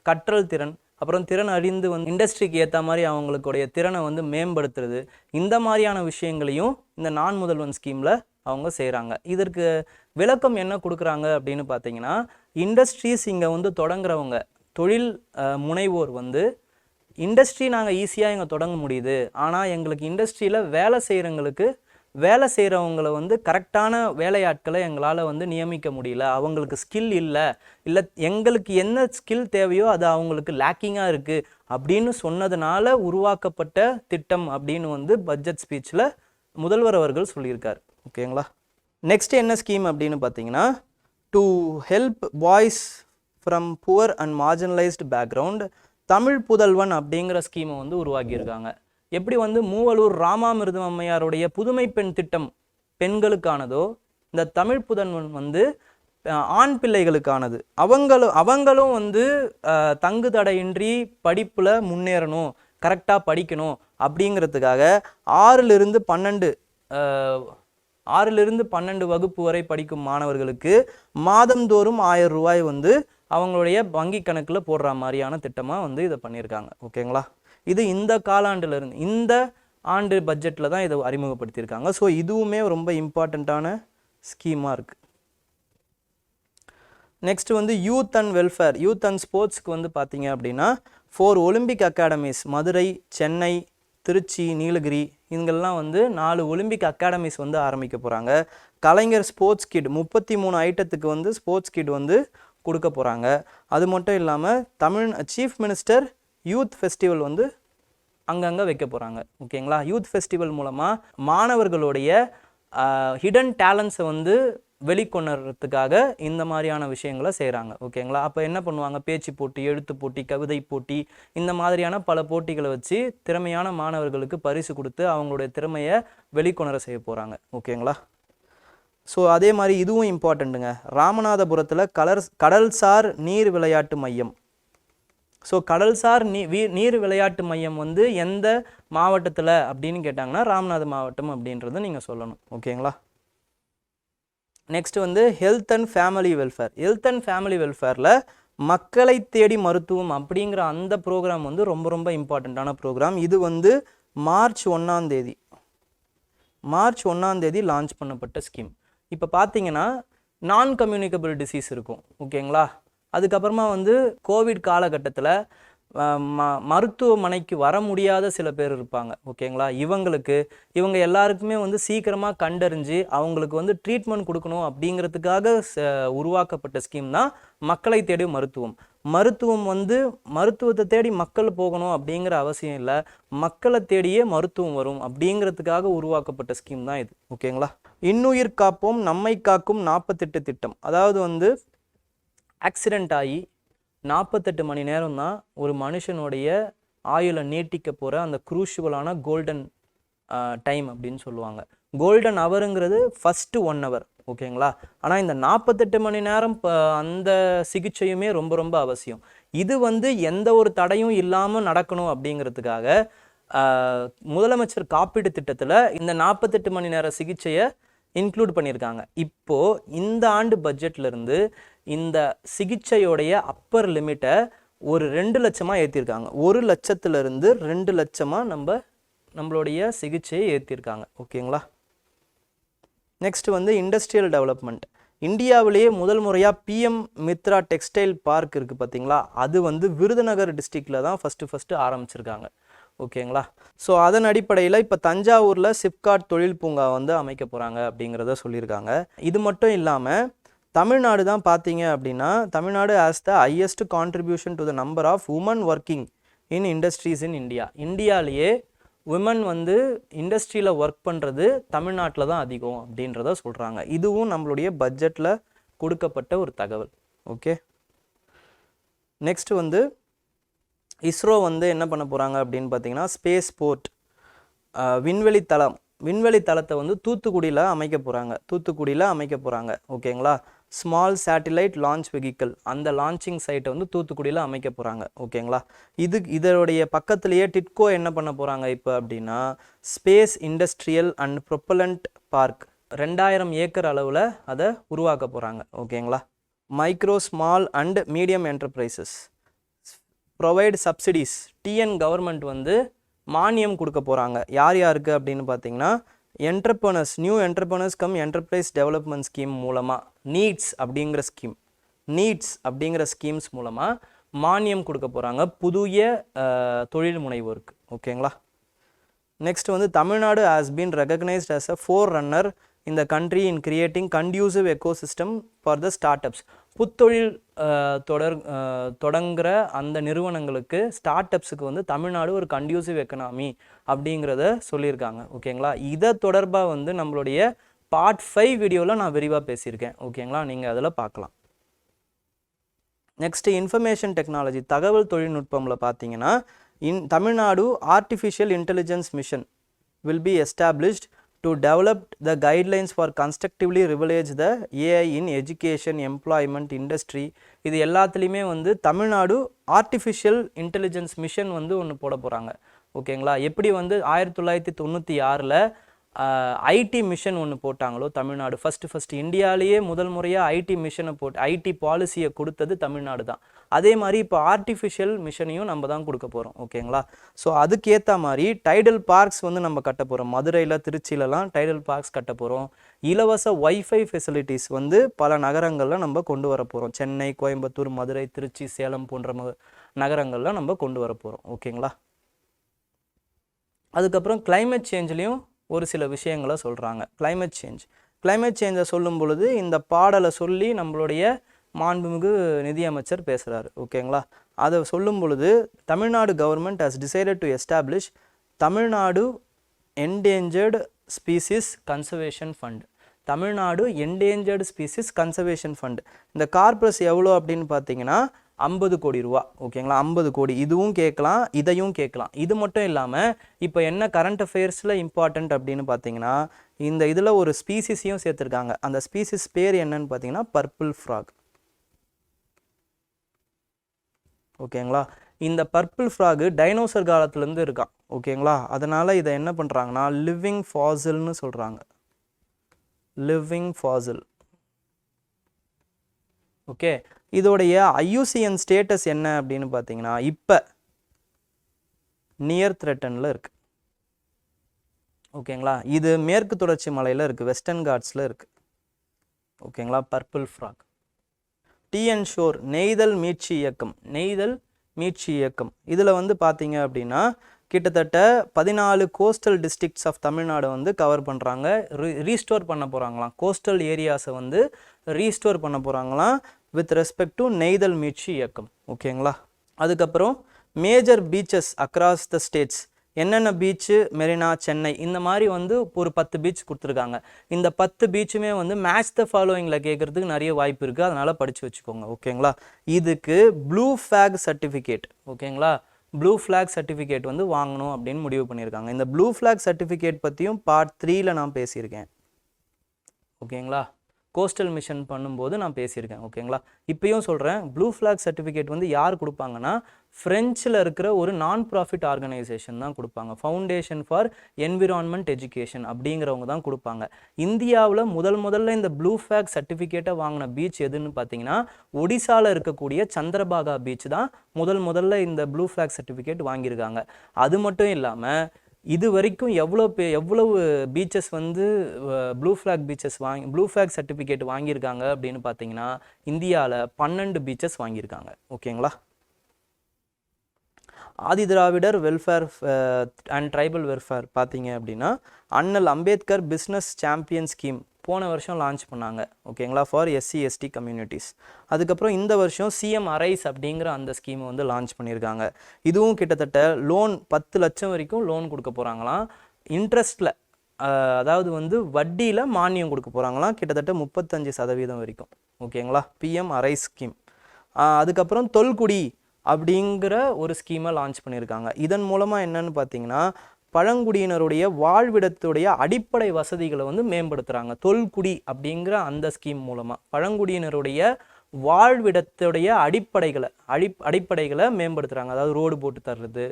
கற்றல் திறன், அப்புறம் திறன் அறிந்து வந்து இண்டஸ்ட்ரிக்கு ஏற்ற மாதிரி அவங்களுடைய திறனை வந்து மேம்படுத்துறது, இந்த மாதிரியான விஷயங்களையும் இந்த நான் முதல்வன் ஸ்கீமில் அவங்க செய்கிறாங்க. இதற்கு விளக்கம் என்ன கொடுக்குறாங்க அப்படின்னு பார்த்தீங்கன்னா இண்டஸ்ட்ரீஸ் இங்கே வந்து தொடங்குறவங்க, தொழில் முனைவோர் வந்து இண்டஸ்ட்ரி நாங்கள் ஈஸியாக இங்கே தொடங்க முடியுது, ஆனால் எங்களுக்கு இண்டஸ்ட்ரியில் வேலை செய்கிறவங்களை வந்து கரெக்டான வேலையாட்களை எங்களால் வந்து நியமிக்க முடியல, அவங்களுக்கு ஸ்கில் இல்லை எங்களுக்கு என்ன ஸ்கில் தேவையோ அது அவங்களுக்கு லேக்கிங்காக இருக்குது அப்படின்னு சொன்னதுனால உருவாக்கப்பட்ட திட்டம் அப்படின்னு வந்து பட்ஜெட் ஸ்பீச்சில் முதல்வர் அவர்கள் சொல்லியிருக்கார். ஓகேங்களா. நெக்ஸ்ட் என்ன ஸ்கீம் அப்படின்னு பார்த்தீங்கன்னா to help boys from poor and marginalised background, Tamil புதல்வன் அப்படிங்கிற ஸ்கீமை வந்து உருவாக்கியிருக்காங்க. எப்படி வந்து மூவலூர் ராமாமிர்தம் அம்மையாருடைய புதுமை பெண் திட்டம் பெண்களுக்கானதோ, இந்த தமிழ் புதல்வன் வந்து ஆண் பிள்ளைகளுக்கானது. அவங்களும் வந்து தங்கு தடையின்றி படிப்பில் முன்னேறணும், கரெக்டாக படிக்கணும் அப்படிங்கிறதுக்காக 6லிருந்து 12 வகுப்பு வரை படிக்கும் மாணவர்களுக்கு மாதந்தோறும் 1000 ரூபாய் வந்து அவங்களுடைய வங்கி கணக்கில் போடுற மாதிரியான திட்டமாக வந்து இதை பண்ணியிருக்காங்க. ஓகேங்களா. இது இந்த காலாண்டிலிருந்து, இந்த ஆண்டு பட்ஜெட்டில் தான் இதை அறிமுகப்படுத்தியிருக்காங்க. ஸோ இதுவுமே ரொம்ப இம்பார்ட்டண்ட்டான ஸ்கீமாக இருக்குது. நெக்ஸ்ட் வந்து youth and welfare, youth and ஸ்போர்ட்ஸ்க்கு வந்து பார்த்தீங்க அப்படின்னா 4 ஒலிம்பிக் அகாடமிஸ், மதுரை, சென்னை, திருச்சி, நீலகிரி, இங்கெல்லாம் வந்து 4 ஒலிம்பிக் அகாடமிஸ் வந்து ஆரம்பிக்க போகிறாங்க. கலைஞர் ஸ்போர்ட்ஸ் கிட் 33 ஐட்டத்துக்கு வந்து ஸ்போர்ட்ஸ் கிட் வந்து கொடுக்க போகிறாங்க. அது மட்டும் இல்லாமல் சீஃப் மினிஸ்டர் யூத் ஃபெஸ்டிவல் வந்து அங்கங்கே வைக்க போகிறாங்க. ஓகேங்களா. யூத் ஃபெஸ்டிவல் மூலமாக மாணவர்களுடைய ஹிடன் டேலண்ட்ஸை வந்து வெளிக்கொணர்றதுக்காக இந்த மாதிரியான விஷயங்களை செய்கிறாங்க. ஓகேங்களா. அப்போ என்ன பண்ணுவாங்க, பேச்சு போட்டி, எழுத்து போட்டி, கவிதை போட்டி, இந்த மாதிரியான பல போட்டிகளை வச்சு திறமையான மாணவர்களுக்கு பரிசு கொடுத்து அவங்களுடைய திறமையை வெளிக்கொணர செய்ய போகிறாங்க. ஓகேங்களா. ஸோ அதே மாதிரி இதுவும் இம்பார்ட்டண்ட்டுங்க. ராமநாதபுரத்தில் கடல்சார் நீர் விளையாட்டு மையம். ஸோ கடல்சார் நீர் விளையாட்டு மையம் வந்து எந்த மாவட்டத்தில் அப்படின்னு கேட்டாங்கன்னா ராமநாத மாவட்டம் அப்படின்றத நீங்கள் சொல்லணும். ஓகேங்களா. நெக்ஸ்ட் வந்து health and family welfare. Health and family வெல்ஃபேரில் மக்களை தேடி மருத்துவம் அப்படிங்கிற அந்த ப்ரோக்ராம் வந்து ரொம்ப ரொம்ப இம்பார்ட்டண்ட்டான ப்ரோக்ராம். இது வந்து மார்ச் 1 லான்ச் பண்ணப்பட்ட ஸ்கீம். இப்போ பார்த்தீங்கன்னா நான் கம்யூனிகபிள் டிசீஸ் இருக்கும். ஓகேங்களா. அதுக்கப்புறமா வந்து கோவிட் காலகட்டத்தில் மருத்துவமனைக்கு வர முடியாத சில பேர் இருப்பாங்க. ஓகேங்களா. இவங்க எல்லாருக்குமே வந்து சீக்கிரமாக கண்டறிஞ்சு அவங்களுக்கு வந்து ட்ரீட்மெண்ட் கொடுக்கணும் அப்படிங்கிறதுக்காக உருவாக்கப்பட்ட ஸ்கீம் தான் மக்களை தேடி மருத்துவம். மருத்துவம் வந்து மருத்துவத்தை தேடி மக்கள் போகணும் அப்படிங்கிற அவசியம் இல்லை, மக்களை தேடியே மருத்துவம் வரும் அப்படிங்கிறதுக்காக உருவாக்கப்பட்ட ஸ்கீம் தான் இது. ஓகேங்களா. இன்னுயிர் காப்போம் நம்மை காக்கும் 48 திட்டம். அதாவது வந்து ஆக்சிடெண்ட் ஆகி 48 மணி நேரம் தான் ஒரு மனுஷனுடைய ஆயுளை நீட்டிக்க போகிற அந்த குரூஷுவலான கோல்டன் டைம் அப்படின்னு சொல்லுவாங்க. கோல்டன் ஹவருங்கிறது ஃபஸ்ட்டு 1 hour. ஓகேங்களா. ஆனால் இந்த 48 மணி நேரம் அந்த சிகிச்சையுமே ரொம்ப ரொம்ப அவசியம். இது வந்து எந்த ஒரு தடையும் இல்லாமல் நடக்கணும் அப்படிங்கிறதுக்காக முதலமைச்சர் காப்பீடு திட்டத்தில் இந்த 48 மணி நேர சிகிச்சையை இன்க்ளூட் பண்ணியிருக்காங்க. இப்போது இந்த ஆண்டு பட்ஜெட்லேருந்து இந்த சிகிச்சையோடைய அப்பர் லிமிட்டை ஒரு 2 லட்சமாக ஏற்றிருக்காங்க. 1 லட்சத்துலேருந்து 2 லட்சமாக நம்மளுடைய சிகிச்சையை ஏற்றிருக்காங்க. ஓகேங்களா. நெக்ஸ்ட் வந்து இண்டஸ்ட்ரியல் டெவலப்மெண்ட். இந்தியாவிலேயே முதல் முறையாக பிஎம் மித்ரா டெக்ஸ்டைல் பார்க் இருக்குது பார்த்தீங்களா, அது வந்து விருதுநகர் டிஸ்ட்ரிக்டில் தான் ஃபஸ்ட்டு ஆரம்பிச்சிருக்காங்க. ஓகேங்களா. ஸோ அதன் அடிப்படையில் இப்போ தஞ்சாவூரில் சிப்காட் தொழில் பூங்கா வந்து அமைக்க போகிறாங்க அப்படிங்கிறத சொல்லியிருக்காங்க. இது மட்டும் இல்லாமல் தமிழ்நாடு தான் பார்த்தீங்க அப்படின்னா, Tamil Nadu has the highest contribution to the number of women working in industries in India. இந்தியாவிலேயே உமன் வந்து இண்டஸ்ட்ரியில் ஒர்க் பண்ணுறது தமிழ்நாட்டில் தான் அதிகம் அப்படின்றத சொல்கிறாங்க. இதுவும் நம்மளுடைய பட்ஜெட்டில் கொடுக்கப்பட்ட ஒரு தகவல். ஓகே. நெக்ஸ்ட் வந்து இஸ்ரோ வந்து என்ன பண்ண போகிறாங்க அப்படின்னு பார்த்தீங்கன்னா, ஸ்பேஸ் போர்ட் விண்வெளி தளத்தை வந்து தூத்துக்குடியில் அமைக்க போகிறாங்க. ஓகேங்களா. ஸ்மால் சேட்டிலைட் லான்ச் வெஹிக்கிள், அந்த லான்ச்சிங் சைட்டை வந்து தூத்துக்குடியில் அமைக்க போகிறாங்க. ஓகேங்களா. இதோடைய பக்கத்துலேயே டிட்கோ என்ன பண்ண போகிறாங்க இப்போ அப்படின்னா, space industrial and propellant park 2000 acre அளவில் அதை உருவாக்க போகிறாங்க. ஓகேங்களா. Micro small and medium enterprises provide subsidies. TN government வந்து மானியம் கொடுக்க போகிறாங்க. யாருக்கு அப்படின்னு பார்த்தீங்கன்னா, new entrepreneurs come enterprise development scheme மூலமாக நீட்ஸ் அப்படிங்கிற ஸ்கீம்ஸ் மூலமாக மானியம் கொடுக்க போகிறாங்க புதிய தொழில் முனைவோருக்கு. ஓகேங்களா. நெக்ஸ்ட் வந்து Tamil Nadu has been recognised as a forerunner in the country in creating conducive ecosystem for the startups. புத்தொழில் தொடங்குகிற அந்த நிறுவனங்களுக்கு ஸ்டார்ட் அப்ஸுக்கு வந்து தமிழ்நாடு ஒரு கண்டியூசிவ் எக்கனாமி அப்படிங்கிறத சொல்லியிருக்காங்க. ஓகேங்களா. இதை தொடர்பாக வந்து நம்மளுடைய பார்ட் 5 வீடியோவில் நான் விரிவாக பேசியிருக்கேன். ஓகேங்களா. நீங்கள் அதில் பார்க்கலாம். நெக்ஸ்ட் இன்ஃபர்மேஷன் டெக்னாலஜி, தகவல் தொழில்நுட்பமில் பார்த்தீங்கன்னா, Tamil Nadu artificial intelligence mission will be established to develop the guidelines for constructively leverage the AI in education, employment, industry. இது எல்லாத்துலேயுமே வந்து தமிழ்நாடு ஆர்டிஃபிஷியல் இன்டெலிஜென்ஸ் மிஷன் வந்து ஒன்று போட போகிறாங்க. ஓகேங்களா. எப்படி வந்து 1996 ஐடி மிஷன் ஒன்று போட்டாங்களோ தமிழ்நாடு, ஃபஸ்ட்டு இந்தியாவிலேயே முதல் முறையாக ஐடி மிஷனை ஐடி பாலிசியை கொடுத்தது தமிழ்நாடு தான். அதே மாதிரி இப்போ ஆர்டிஃபிஷியல் மிஷனையும் நம்ம தான் கொடுக்க போகிறோம். ஓகேங்களா. ஸோ அதுக்கேற்ற மாதிரி டைடல் பார்க்ஸ் வந்து நம்ம கட்ட போகிறோம். மதுரையில், திருச்சியிலலாம் டைடல் பார்க்ஸ் கட்ட போகிறோம். இலவச ஒய்ஃபை ஃபெசிலிட்டிஸ் வந்து பல நகரங்களில் நம்ம கொண்டு வர போகிறோம். சென்னை, கோயம்புத்தூர், மதுரை, திருச்சி, சேலம் போன்ற நகரங்களில் நம்ம கொண்டு வர போகிறோம். ஓகேங்களா. அதுக்கப்புறம் கிளைமேட் சேஞ்ச்லேயும் ஒரு சில விஷயங்களை சொல்கிறாங்க. கிளைமேட் சேஞ்சை சொல்லும் பொழுது இந்த பாடலை சொல்லி நம்மளுடைய மாண்புமிகு நிதியமைச்சர் பேசுகிறாரு. ஓகேங்களா. அதை சொல்லும் பொழுது Tamil Nadu government has decided to establish Tamil Nadu endangered species conservation fund. Tamil Nadu endangered species conservation fund. இந்த கார்பஸ் எவ்வளோ அப்படின்னு பார்த்தீங்கன்னா 50 கோடி ரூபா. ஓகேங்களா, 50 கோடி. இதுவும் கேட்கலாம், இதையும் கேட்கலாம். இது மட்டும் இல்லாமல் இப்போ என்ன கரண்ட் அஃபேர்ஸில் இம்பார்ட்டண்ட் அப்படின்னு பார்த்தீங்கன்னா, இந்த இதில் ஒரு ஸ்பீசிஸையும் சேர்த்துருக்காங்க. அந்த ஸ்பீசிஸ் பேர் என்னன்னு பார்த்தீங்கன்னா பர்பிள் ஃப்ராக். ஓகேங்களா, இந்த பர்பிள் ஃப்ராகு டைனோசர் காலத்துலேருந்து இருக்கான். ஓகேங்களா, அதனால் இதை என்ன பண்ணுறாங்கன்னா லிவிங் ஃபாசில்னு சொல்கிறாங்க. லிவிங் ஃபாசில். ஓகே, இதோடைய ஐயூசிஎன் ஸ்டேட்டஸ் என்ன அப்படின்னு பார்த்தீங்கன்னா இப்போ நியர் த்ரெட்டனில் இருக்குது. ஓகேங்களா, இது மேற்கு தொடர்ச்சி மலையில் இருக்குது, வெஸ்டர்ன் காட்ஸில் இருக்குது. ஓகேங்களா, பர்பிள் ஃப்ராக். டிஎன் ஷோர் நெய்தல் மீட்சி இயக்கம். நெய்தல் மீட்சி இயக்கம் இதில் வந்து பார்த்தீங்க அப்படின்னா கிட்டத்தட்ட 14 கோஸ்டல் டிஸ்ட்ரிக்ட்ஸ் ஆஃப் தமிழ்நாடு வந்து கவர் பண்ணுறாங்க. ரீஸ்டோர் பண்ண போகிறாங்களாம். கோஸ்டல் ஏரியாஸை வந்து ரீஸ்டோர் பண்ண போகிறாங்களாம் வித் ரெஸ்பெக்ட் டு நெய்தல் மீட்சி இயக்கம். ஓகேங்களா, அதுக்கப்புறம் major beaches across the states. என்னென்ன பீச்சு, மெரினா, சென்னை, இந்த மாதிரி வந்து ஒரு 10 பீச் கொடுத்துருக்காங்க. இந்த 10 பீச்சுமே வந்து மேட்ச் த ஃபாலோயிங்கில் கேட்குறதுக்கு நிறைய வாய்ப்பு இருக்குது, அதனால் படித்து வச்சுக்கோங்க. ஓகேங்களா, இதுக்கு ப்ளூ ஃப்ளாக் சர்டிஃபிகேட். ஓகேங்களா, ப்ளூ ஃப்ளாக் சர்டிஃபிகேட் வந்து வாங்கணும் அப்படின்னு முடிவு பண்ணியிருக்காங்க. இந்த ப்ளூ ஃப்ளாக் சர்டிஃபிகேட் பற்றியும் பார்ட் 3ல் நான் பேசியிருக்கேன். ஓகேங்களா, கோஸ்டல் மிஷன் பண்ணும்போது நான் பேசியிருக்கேன். ஓகேங்களா, இப்பயும் சொல்கிறேன், ப்ளூ ஃப்ளாக் சர்டிஃபிகேட் வந்து யார் கொடுப்பாங்கன்னா ஃப்ரெஞ்சில் இருக்கிற ஒரு நான் ப்ராஃபிட் ஆர்கனைசேஷன் தான் கொடுப்பாங்க. ஃபவுண்டேஷன் ஃபார் என்விரான்மெண்ட் எஜுகேஷன் அப்படிங்கிறவங்க தான் கொடுப்பாங்க. இந்தியாவில் முதல்ல இந்த ப்ளூ ஃப்ளாக் சர்டிஃபிகேட்டை வாங்கின பீச் எதுன்னு பார்த்தீங்கன்னா ஒடிசாவில் இருக்கக்கூடிய சந்திரபாகா பீச் தான் முதல்ல இந்த ப்ளூ ஃப்ளாக் சர்டிஃபிகேட் வாங்கியிருக்காங்க. அது மட்டும் இல்லாமல் இது வரைக்கும் எவ்வளவு பீச்சஸ் வந்து ப்ளூ ஃப்ளாக் சர்டிஃபிகேட் வாங்கியிருக்காங்க அப்படின்னு பார்த்தீங்கன்னா இந்தியாவில் 12 பீச்சஸ் வாங்கியிருக்காங்க. ஓகேங்களா, ஆதிதிராவிடர் வெல்ஃபேர் அண்ட் ட்ரைபல் வெல்ஃபேர் பார்த்தீங்க அப்படின்னா அண்ணல் அம்பேத்கர் பிஸ்னஸ் சாம்பியன் ஸ்கீம் போன வருஷம் லான்ச் பண்ணாங்க. ஓகேங்களா, ஃபார் எஸ்சி எஸ்டி கம்யூனிட்டிஸ். அதுக்கப்புறம் இந்த வருஷம் சிஎம் அரைஸ் அப்படிங்கிற அந்த ஸ்கீமை வந்து லான்ச் பண்ணியிருக்காங்க. இதுவும் கிட்டத்தட்ட லோன் 10 லட்சம் வரைக்கும் லோன் கொடுக்க போகிறாங்களாம். இன்ட்ரெஸ்ட்டில், அதாவது வந்து வட்டியில் மானியம் கொடுக்க போகிறாங்களாம், கிட்டத்தட்ட 35% வரைக்கும். ஓகேங்களா, பிஎம் அரைஸ் ஸ்கீம். அதுக்கப்புறம் தொல்குடி அப்படிங்கிற ஒரு ஸ்கீமை லான்ச் பண்ணியிருக்காங்க. இதன் மூலமாக என்னன்னு பார்த்தீங்கன்னா பழங்குடியினருடைய வாழ்விடத்துடைய அடிப்படை வசதிகளை வந்து மேம்படுத்துகிறாங்க. தொல்குடி அப்படிங்கிற அந்த ஸ்கீம் மூலமாக பழங்குடியினருடைய வாழ்விடத்துடைய அடிப்படைகளை மேம்படுத்துகிறாங்க. அதாவது ரோடு போட்டு தர்றது,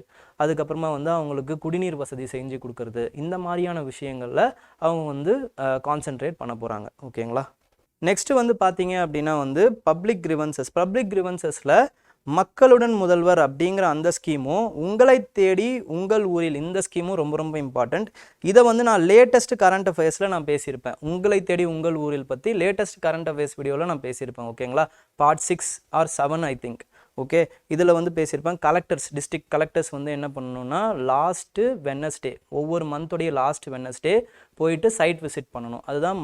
அதுக்கப்புறமா வந்து அவங்களுக்கு குடிநீர் வசதி செஞ்சு கொடுக்கறது, இந்த மாதிரியான விஷயங்களில் அவங்க வந்து கான்சென்ட்ரேட் பண்ண போகிறாங்க. ஓகேங்களா, நெக்ஸ்ட்டு வந்து பார்த்தீங்க அப்படின்னா வந்து பப்ளிக் கிரிவன்சஸில் மக்களுடன் முதல்வர் அப்படிங்கிற அந்த ஸ்கீமும் உங்களை தேடி உங்கள் ஊரில் இந்த ஸ்கீமும் ரொம்ப இம்பார்ட்டண்ட். இதை வந்து நான் லேட்டஸ்ட் கரண்ட் அஃபேர்ஸில் நான் பேசியிருப்பேன். உங்களை தேடி உங்கள் ஊரில் பற்றி லேட்டஸ்ட் கரண்ட் அஃபேர்ஸ் வீடியோவில் நான் பேசியிருப்பேன். ஓகேங்களா, part 6 or 7 I think. Okay, இதில் வந்து பேசியிருப்பேன். டிஸ்ட்ரிக்ட் கலெக்டர்ஸ் வந்து என்ன பண்ணணும்னா லாஸ்ட்டு வெட்னஸ்டே, ஒவ்வொரு மந்தோடைய லாஸ்ட் வெட்னஸ்டே போயிட்டு சைட் விசிட் பண்ணணும். அதுதான்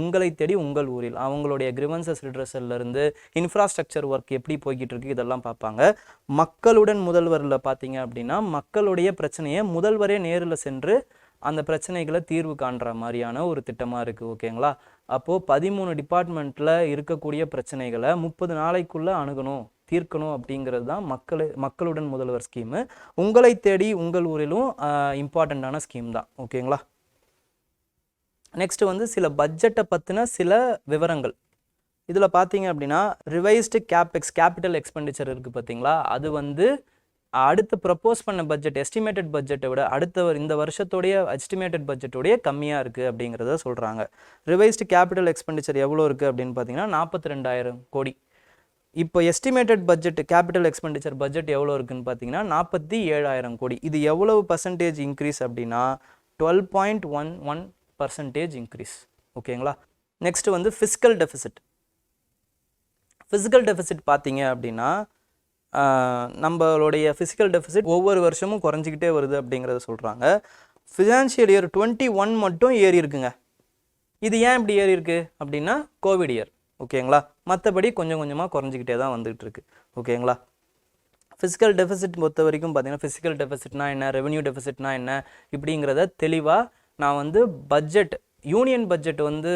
உங்களை தேடி உங்கள் ஊரில் அவங்களுடைய கிரிவன்சஸ் ரிட்ரஸல்லேருந்து இன்ஃப்ராஸ்ட்ரக்சர் ஒர்க் எப்படி போய்கிட்டு இருக்கு இதெல்லாம் பார்ப்பாங்க. மக்களுடன் முதல்வரில் பார்த்தீங்க அப்படின்னா மக்களுடைய பிரச்சனையை முதல்வரே நேரில் சென்று அந்த பிரச்சனைகளை தீர்வு காண்ற மாதிரியான ஒரு திட்டமாக இருக்குது. ஓகேங்களா, அப்போது 13 டிபார்ட்மெண்ட்டில் இருக்கக்கூடிய பிரச்சனைகளை 30 நாளைக்குள்ளே தீர்க்கணும் அப்படிங்கிறது தான் மக்களுடன் முதல்வர் ஸ்கீமு. உங்களை தேடி உங்கள் ஊரிலும் இம்பார்ட்டண்ட்டான ஸ்கீம் தான். ஓகேங்களா, நெக்ஸ்ட் வந்து சில பட்ஜெட்டை பற்றின சில விவரங்கள். இதில் பார்த்தீங்க அப்படின்னா ரிவைஸ்டு கேபிட்டல் எக்ஸ்பெண்டிச்சர் இருக்குது பார்த்தீங்களா, அது வந்து அடுத்து ப்ரப்போஸ் பண்ண பட்ஜெட் எஸ்டிமேட்டட் பட்ஜெட்டை விட இந்த வருஷத்துடைய எஸ்டிமேட்டட் பட்ஜெட்டோடைய கம்மியாக இருக்குது அப்படிங்கிறத சொல்கிறாங்க. ரிவைஸ்டு கேபிட்டல் எக்ஸ்பெண்டிச்சர் எவ்வளோ இருக்குது அப்படின்னு பார்த்தீங்கன்னா 42,000 கோடி. இப்போ estimated budget capital expenditure budget எவ்வளோ இருக்குன்னு பார்த்தீங்கன்னா 47,000 கோடி. இது எவ்வளவு பர்சன்டேஜ் இன்க்ரீஸ் அப்படின்னா 12.11% இன்க்ரீஸ். ஓகேங்களா, நெக்ஸ்ட் வந்து ஃபிஸ்கல் டெஃபிசிட் பார்த்தீங்க அப்படின்னா நம்மளுடைய ஃபிசிக்கல் டெஃபிசிட் ஒவ்வொரு வருஷமும் குறைஞ்சிக்கிட்டே வருது அப்படிங்கிறத சொல்கிறாங்க. ஃபினான்ஷியல் இயர் 21 மட்டும் ஏறி இருக்குங்க. இது ஏன் இப்படி ஏறி இருக்குது அப்படின்னா கோவிட் இயர். ஓகேங்களா, மற்றபடி கொஞ்சம் கொஞ்சமாக குறைஞ்சிக்கிட்டே தான் வந்துகிட்டு இருக்கு. ஓகேங்களா, ஃபிசிக்கல் டெஃபிசிட் பொறுத்த வரைக்கும் பார்த்தீங்கன்னா ஃபிசிக்கல் டெஃபிசிட்னா என்ன, ரெவென்யூ டெஃபிசிட்னா என்ன இப்படிங்கிறத தெளிவாக நான் வந்து யூனியன் பட்ஜெட் வந்து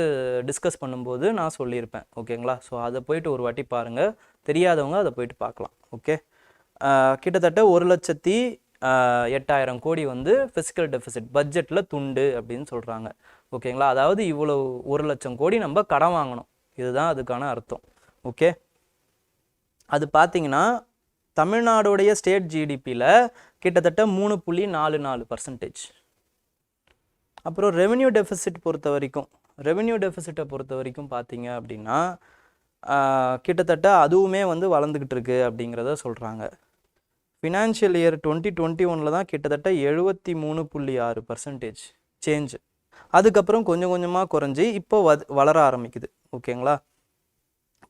டிஸ்கஸ் பண்ணும்போது நான் சொல்லியிருப்பேன். ஓகேங்களா, ஸோ அதை போயிட்டு ஒரு வாட்டி பாருங்கள், தெரியாதவங்க அதை போயிட்டு பார்க்கலாம். ஓகே, கிட்டத்தட்ட 1,08,000 கோடி வந்து ஃபிஸ்கல் டெபிசிட் பட்ஜெட்டில் துண்டு அப்படின்னு சொல்கிறாங்க. ஓகேங்களா, அதாவது இவ்வளோ 1,00,000 கோடி நம்ம கடன் வாங்கணும், இதுதான் அதுக்கான அர்த்தம். ஓகே, அது பார்த்தீங்கன்னா தமிழ்நாடுடைய ஸ்டேட் ஜிடிபியில் கிட்டத்தட்ட 3.44%. அப்புறம் ரெவென்யூ டெபிசிட் பொறுத்த வரைக்கும் பார்த்தீங்க அப்படின்னா கிட்டத்தட்ட அதுவுமே வந்து வளர்ந்துக்கிட்டு இருக்கு அப்படிங்கிறத சொல்கிறாங்க. ஃபினான்ஷியல் இயர் 2021 தான் கிட்டத்தட்ட 73.6% சேஞ்சு. அதுக்கப்புறம் கொஞ்சம் கொஞ்சமாக குறைஞ்சி இப்போ வளர ஆரம்பிக்குது. ஓகேங்களா,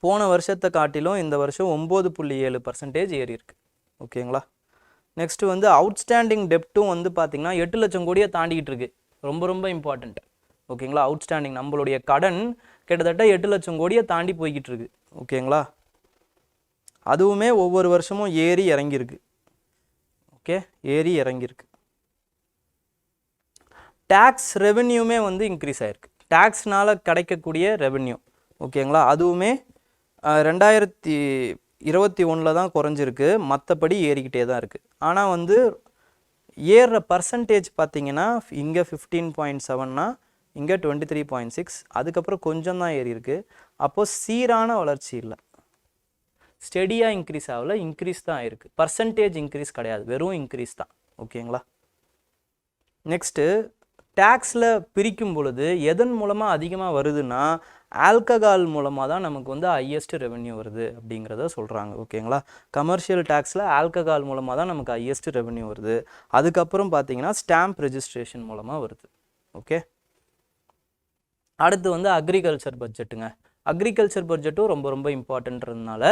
போன வருஷத்தை காட்டிலும் இந்த வருஷம் 9.7% ஏறி இருக்கு. ஓகேங்களா, நெக்ஸ்ட் வந்து அவுட்ஸ்டாண்டிங் டெப்ட்டும் வந்து பார்த்திங்கன்னா 8 லட்சம் கோடியை தாண்டிக்கிட்டு இருக்கு. ரொம்ப ரொம்ப இம்பார்ட்டண்ட். ஓகேங்களா, அவுட்ஸ்டாண்டிங் நம்மளுடைய கடன் கிட்டத்தட்ட 8 லட்சம் கோடியை தாண்டி போய்கிட்டு இருக்கு. ஓகேங்களா, அதுவுமே ஒவ்வொரு வருஷமும் ஏறி இறங்கியிருக்கு. ஓகே, ஏறி இறங்கியிருக்கு. டேக்ஸ் ரெவென்யூமே வந்து இன்க்ரீஸ் ஆகிருக்கு. டேக்ஸ்னால் கிடைக்கக்கூடிய ரெவென்யூ. ஓகேங்களா, அதுவுமே 2021 தான் குறைஞ்சிருக்கு, மற்றபடி ஏறிக்கிட்டே தான் இருக்குது. ஆனால் வந்து ஏறுற பர்சன்டேஜ் பார்த்தீங்கன்னா இங்கே 15.7னா இங்கே 23.6, அதுக்கப்புறம் கொஞ்சம் தான் ஏறி இருக்கு. அப்போது சீரான வளர்ச்சி இல்லை, ஸ்டெடியாக இன்க்ரீஸ் ஆகல, இன்க்ரீஸ் தான் ஆயிருக்கு. பர்சன்டேஜ் இன்க்ரீஸ் கிடையாது, வெறும் இன்க்ரீஸ் தான். ஓகேங்களா, நெக்ஸ்ட்டு டேக்ஸில் பிரிக்கும் பொழுது எதன் மூலமாக அதிகமாக வருதுன்னா ஆல்கஹால் மூலமாக தான் நமக்கு வந்து ஹையஸ்ட் ரெவென்யூ வருது அப்படிங்கிறத சொல்கிறாங்க. ஓகேங்களா, கமர்ஷியல் டேக்ஸில் ஆல்கஹால் மூலமாக தான் நமக்கு ஹையஸ்ட் ரெவென்யூ வருது. அதுக்கப்புறம் பார்த்தீங்கன்னா ஸ்டாம்ப் ரெஜிஸ்ட்ரேஷன் மூலமாக வருது. ஓகே, அடுத்து வந்து அக்ரிகல்ச்சர் பட்ஜெட்டுங்க. அக்ரிகல்ச்சர் பட்ஜெட்டும் ரொம்ப ரொம்ப இம்பார்ட்டன்றதுனால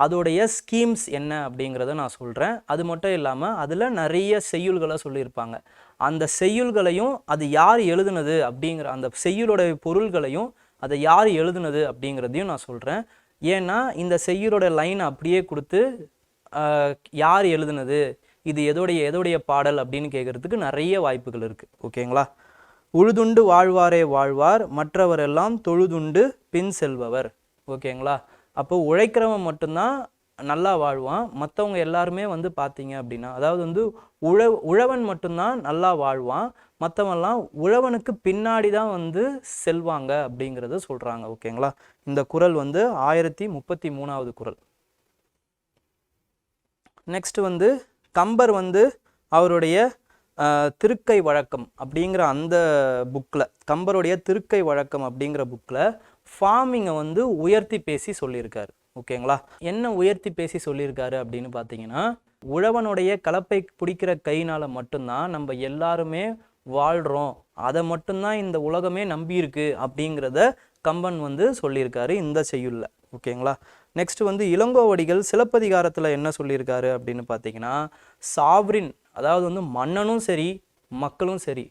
அதோடைய ஸ்கீம்ஸ் என்ன அப்படிங்கிறத நான் சொல்கிறேன். அது மட்டும் இல்லாமல் அதில் நிறைய செய்யுள்களை சொல்லியிருப்பாங்க. அந்த செய்யுள்களையும் அது யார் எழுதுனது அப்படிங்கிற அந்த செய்யுளோட பொருள்களையும் அதை யார் எழுதுனது அப்படிங்கிறதையும் நான் சொல்கிறேன். ஏன்னா இந்த செய்யுளோட லைன் அப்படியே கொடுத்து யார் எழுதுனது, இது எதோடைய பாடல் அப்படின்னு கேட்குறதுக்கு நிறைய வாய்ப்புகள் இருக்குது. ஓகேங்களா, உழுதுண்டு வாழ்வாரே வாழ்வார், மற்றவரெல்லாம் தொழுதுண்டு பின் செல்பவர். ஓகேங்களா, அப்போ உழைக்கிறவன் மட்டும்தான் நல்லா வாழ்வான், மற்றவங்க எல்லாருமே வந்து பார்த்தீங்க அப்படின்னா அதாவது வந்து உழவன் மட்டும்தான் நல்லா வாழ்வான், மற்றவன்லாம் உழவனுக்கு பின்னாடி தான் வந்து செல்வாங்க அப்படிங்கிறத சொல்கிறாங்க. ஓகேங்களா, இந்த குறள் வந்து 1033வது குறள். நெக்ஸ்ட் வந்து கம்பர் வந்து அவருடைய திருக்கை வழக்கம் அப்படிங்கிற அந்த புக்கில், கம்பருடைய திருக்கை வழக்கம் அப்படிங்கிற புக்கில் ஃபார்மிங்கை வந்து உயர்த்தி பேசி சொல்லியிருக்காரு. ஓகேங்களா, என்ன உயர்த்தி பேசி சொல்லியிருக்காரு அப்படின்னு பார்த்தீங்கன்னா உழவனுடைய கலப்பை பிடிக்கிற கையினால் மட்டும்தான் நம்ம எல்லாருமே வாழ்கிறோம், அதை மட்டும்தான் இந்த உலகமே நம்பியிருக்கு அப்படிங்கிறத கம்பன் வந்து சொல்லியிருக்காரு இந்த செய்யுளில். ஓகேங்களா, நெக்ஸ்ட் வந்து இளங்கோவடிகள் சிலப்பதிகாரத்தில் என்ன சொல்லியிருக்காரு அப்படின்னு பார்த்தீங்கன்னா சாவரின், அதாவது வந்து மன்னனும் சரி மக்களும் சரி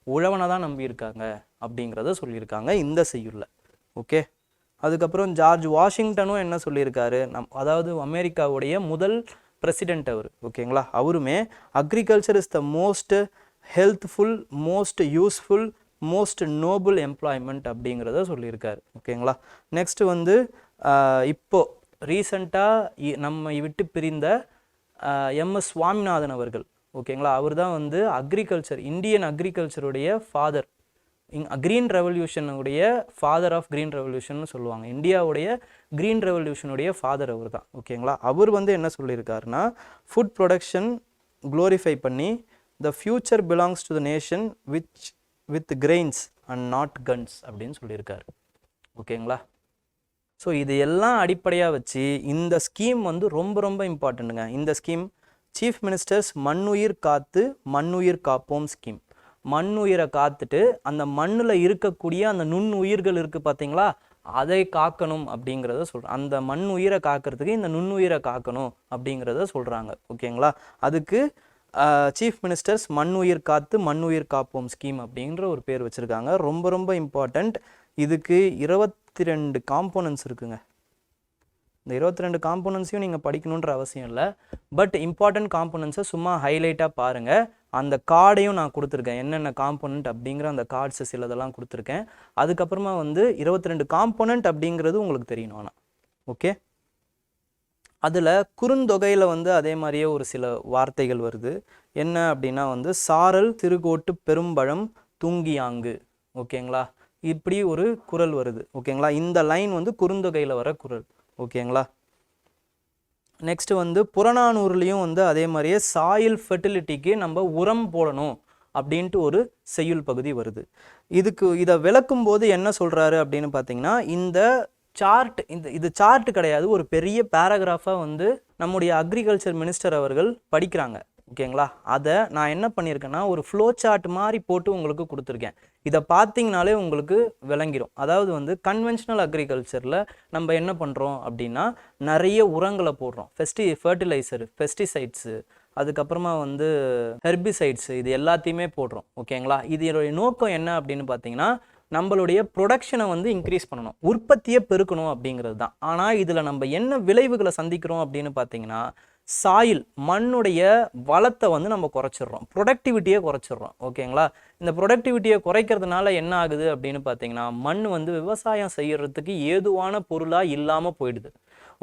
உழவனை தான் நம்பியிருக்காங்க அப்படிங்கிறத சொல்லியிருக்காங்க இந்த செய்யுளில். ஓகே, அதுக்கப்புறம் ஜார்ஜ் வாஷிங்டனும் என்ன சொல்லியிருக்காரு, அதாவது அமெரிக்காவுடைய முதல் பிரசிடென்ட் அவர். ஓகேங்களா, அவருமே agriculture is the most healthful, most useful, most Nobel employment அப்படிங்கிறத சொல்லியிருக்காரு. ஓகேங்களா, நெக்ஸ்ட் வந்து இப்போ ரீசண்டாக நம்ம விட்டு பிரிந்த எம்எஸ் சுவாமிநாதன் அவர்கள். ஓகேங்களா, அவர் தான் வந்து அக்ரிகல்ச்சர், இந்தியன் அக்ரிகல்ச்சருடைய ஃபாதர், க்ரீன் ரெவல்யூஷனுடைய ஃபாதர் ஆஃப் க்ரீன் ரெவல்யூஷன் சொல்லுவாங்க. இந்தியாவுடைய க்ரீன் ரெவல்யூஷனுடைய ஃபாதர் அவர் தான். ஓகேங்களா, அவர் வந்து என்ன சொல்லியிருக்காருன்னா ஃபுட் ப்ரொடக்ஷன் க்ளோரிஃபை பண்ணி the future belongs to the nation with grains and not guns அப்படின்னு சொல்லியிருக்காரு. ஓகேங்களா, ஸோ இது எல்லாம் அடிப்படையாக வச்சு இந்த ஸ்கீம் வந்து ரொம்ப ரொம்ப இம்பார்ட்டண்ட்டுங்க. இந்த ஸ்கீம் சீஃப் மினிஸ்டர்ஸ் மண்ணுயிர் காத்து மண்ணுயிர் காப்போம் ஸ்கீம். மண்ணுயிரை காத்துட்டு அந்த மண்ணில் இருக்கக்கூடிய அந்த நுண்ணுயிர்கள் இருக்குது பார்த்தீங்களா, அதை காக்கணும் அப்படிங்கிறத சொல்கிறேன். அந்த மண் உயிரை காக்கிறதுக்கு இந்த நுண்ணுயிரை காக்கணும் அப்படிங்கிறத சொல்கிறாங்க. ஓகேங்களா, அதுக்கு சீஃப் மினிஸ்டர்ஸ் மண்ணுயிர் காத்து மண்ணுயிர் காப்போம் ஸ்கீம் அப்படின்ற ஒரு பேர் வச்சுருக்காங்க. ரொம்ப ரொம்ப இம்பார்ட்டண்ட். இதுக்கு 22 காம்போனன்ட்ஸ் இருக்குங்க. இந்த 22 காம்போனன்ட்ஸையும் நீங்கள் படிக்கணுன்ற அவசியம் இல்லை, பட் இம்பார்ட்டன்ட் காம்போனன்ட்ஸை சும்மா ஹைலைட்டாக பாருங்கள். அந்த கார்டையும் நான் கொடுத்துருக்கேன், என்னென்ன காம்போனன்ட் அப்படிங்கிற அந்த கார்ட்ஸு சிலதெல்லாம் கொடுத்துருக்கேன். அதுக்கப்புறமா வந்து 22 காம்போனன்ட் அப்படிங்கிறது உங்களுக்கு தெரியணும். ஆனால் ஓகே, அதில் குறுந்தொகையில் வந்து அதே மாதிரியே ஒரு சில வார்த்தைகள் வருது. என்ன அப்படின்னா வந்து சாரல் சிறுகோட்டு பெரும்பழம் தூங்கியாங்கு. ஓகேங்களா, இப்படி ஒரு குறள் வருது. ஓகேங்களா, இந்த லைன் வந்து குறுந்தொகையில் வர குறள். ஓகேங்களா, நெக்ஸ்ட் வந்து புறநானூறுலையும் வந்து அதே மாதிரியே சாயில் ஃபெர்டிலிட்டிக்கு நம்ம உரம் போடணும் அப்படின்ட்டு ஒரு செய்யுள் பகுதி வருது. இதை விளக்கும் போது என்ன சொல்கிறாரு அப்படின்னு பார்த்தீங்கன்னா, இந்த சார்ட் இது சார்ட் கிடையாது, ஒரு பெரிய பேராகிராஃபாக வந்து நம்முடைய அக்ரிகல்ச்சர் மினிஸ்டர் அவர்கள் படிக்கிறாங்க. ஓகேங்களா, அதை நான் என்ன பண்ணியிருக்கேன்னா ஒரு ஃப்ளோ சார்ட் மாதிரி போட்டு உங்களுக்கு கொடுத்துருக்கேன். இதை பார்த்தீங்கனாலே உங்களுக்கு விளங்கிடும். அதாவது வந்து கன்வென்ஷனல் அக்ரிகல்ச்சரில் நம்ம என்ன பண்ணுறோம் அப்படின்னா நிறைய உரங்களை போடுறோம், ஃபெர்டிலைசர், பெஸ்டிசைட்ஸு, அதுக்கப்புறமா வந்து ஹெர்பிசைட்ஸு, இது எல்லாத்தையுமே போடுறோம். ஓகேங்களா, இதோடைய நோக்கம் என்ன அப்படின்னு பார்த்தீங்கன்னா நம்மளுடைய ப்ரொடக்ஷனை வந்து இன்க்ரீஸ் பண்ணணும், உற்பத்தியை பெருக்கணும் அப்படிங்கிறது தான். ஆனால் இதில் நம்ம என்ன விளைவுகளை சந்திக்கிறோம் அப்படின்னு பார்த்தீங்கன்னா சாயில், மண்ணுடைய வளத்தை வந்து நம்ம குறைச்சிடுறோம், ப்ரொடக்டிவிட்டியை குறைச்சிடுறோம். ஓகேங்களா, இந்த ப்ரொடக்டிவிட்டியை குறைக்கிறதுனால என்ன ஆகுது அப்படின்னு பார்த்தீங்கன்னா மண் வந்து விவசாயம் செய்யறதுக்கு ஏதுவான பொருளாக இல்லாமல் போயிடுது.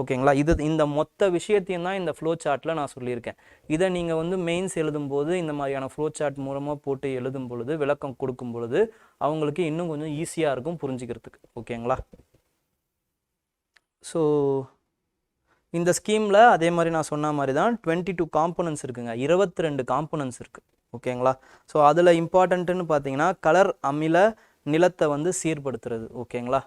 ஓகேங்களா, இந்த மொத்த விஷயத்தையும் தான் இந்த ஃப்ளோ சார்ட்டில் நான் சொல்லியிருக்கேன். இதை நீங்கள் வந்து மெயின்ஸ் எழுதும்போது இந்த மாதிரியான ஃப்ளோ சார்ட் மூலமாக போட்டு எழுதும் பொழுது, விளக்கம் கொடுக்கும் பொழுது அவங்களுக்கு இன்னும் கொஞ்சம் ஈஸியாக இருக்கும் புரிஞ்சுக்கிறதுக்கு. ஓகேங்களா, ஸோ இந்த ஸ்கீமில் அதே மாதிரி நான் சொன்ன மாதிரி தான் 22 காம்போனன்ட்ஸ் இருக்குங்க, 22 காம்போனன்ட்ஸ் இருக்குது. ஓகேங்களா, ஸோ அதில் இம்பார்ட்டண்ட்டுன்னு பார்த்தீங்கன்னா கலர் அமில நிலத்தை வந்து சீர்படுத்துறது. ஓகேங்களா,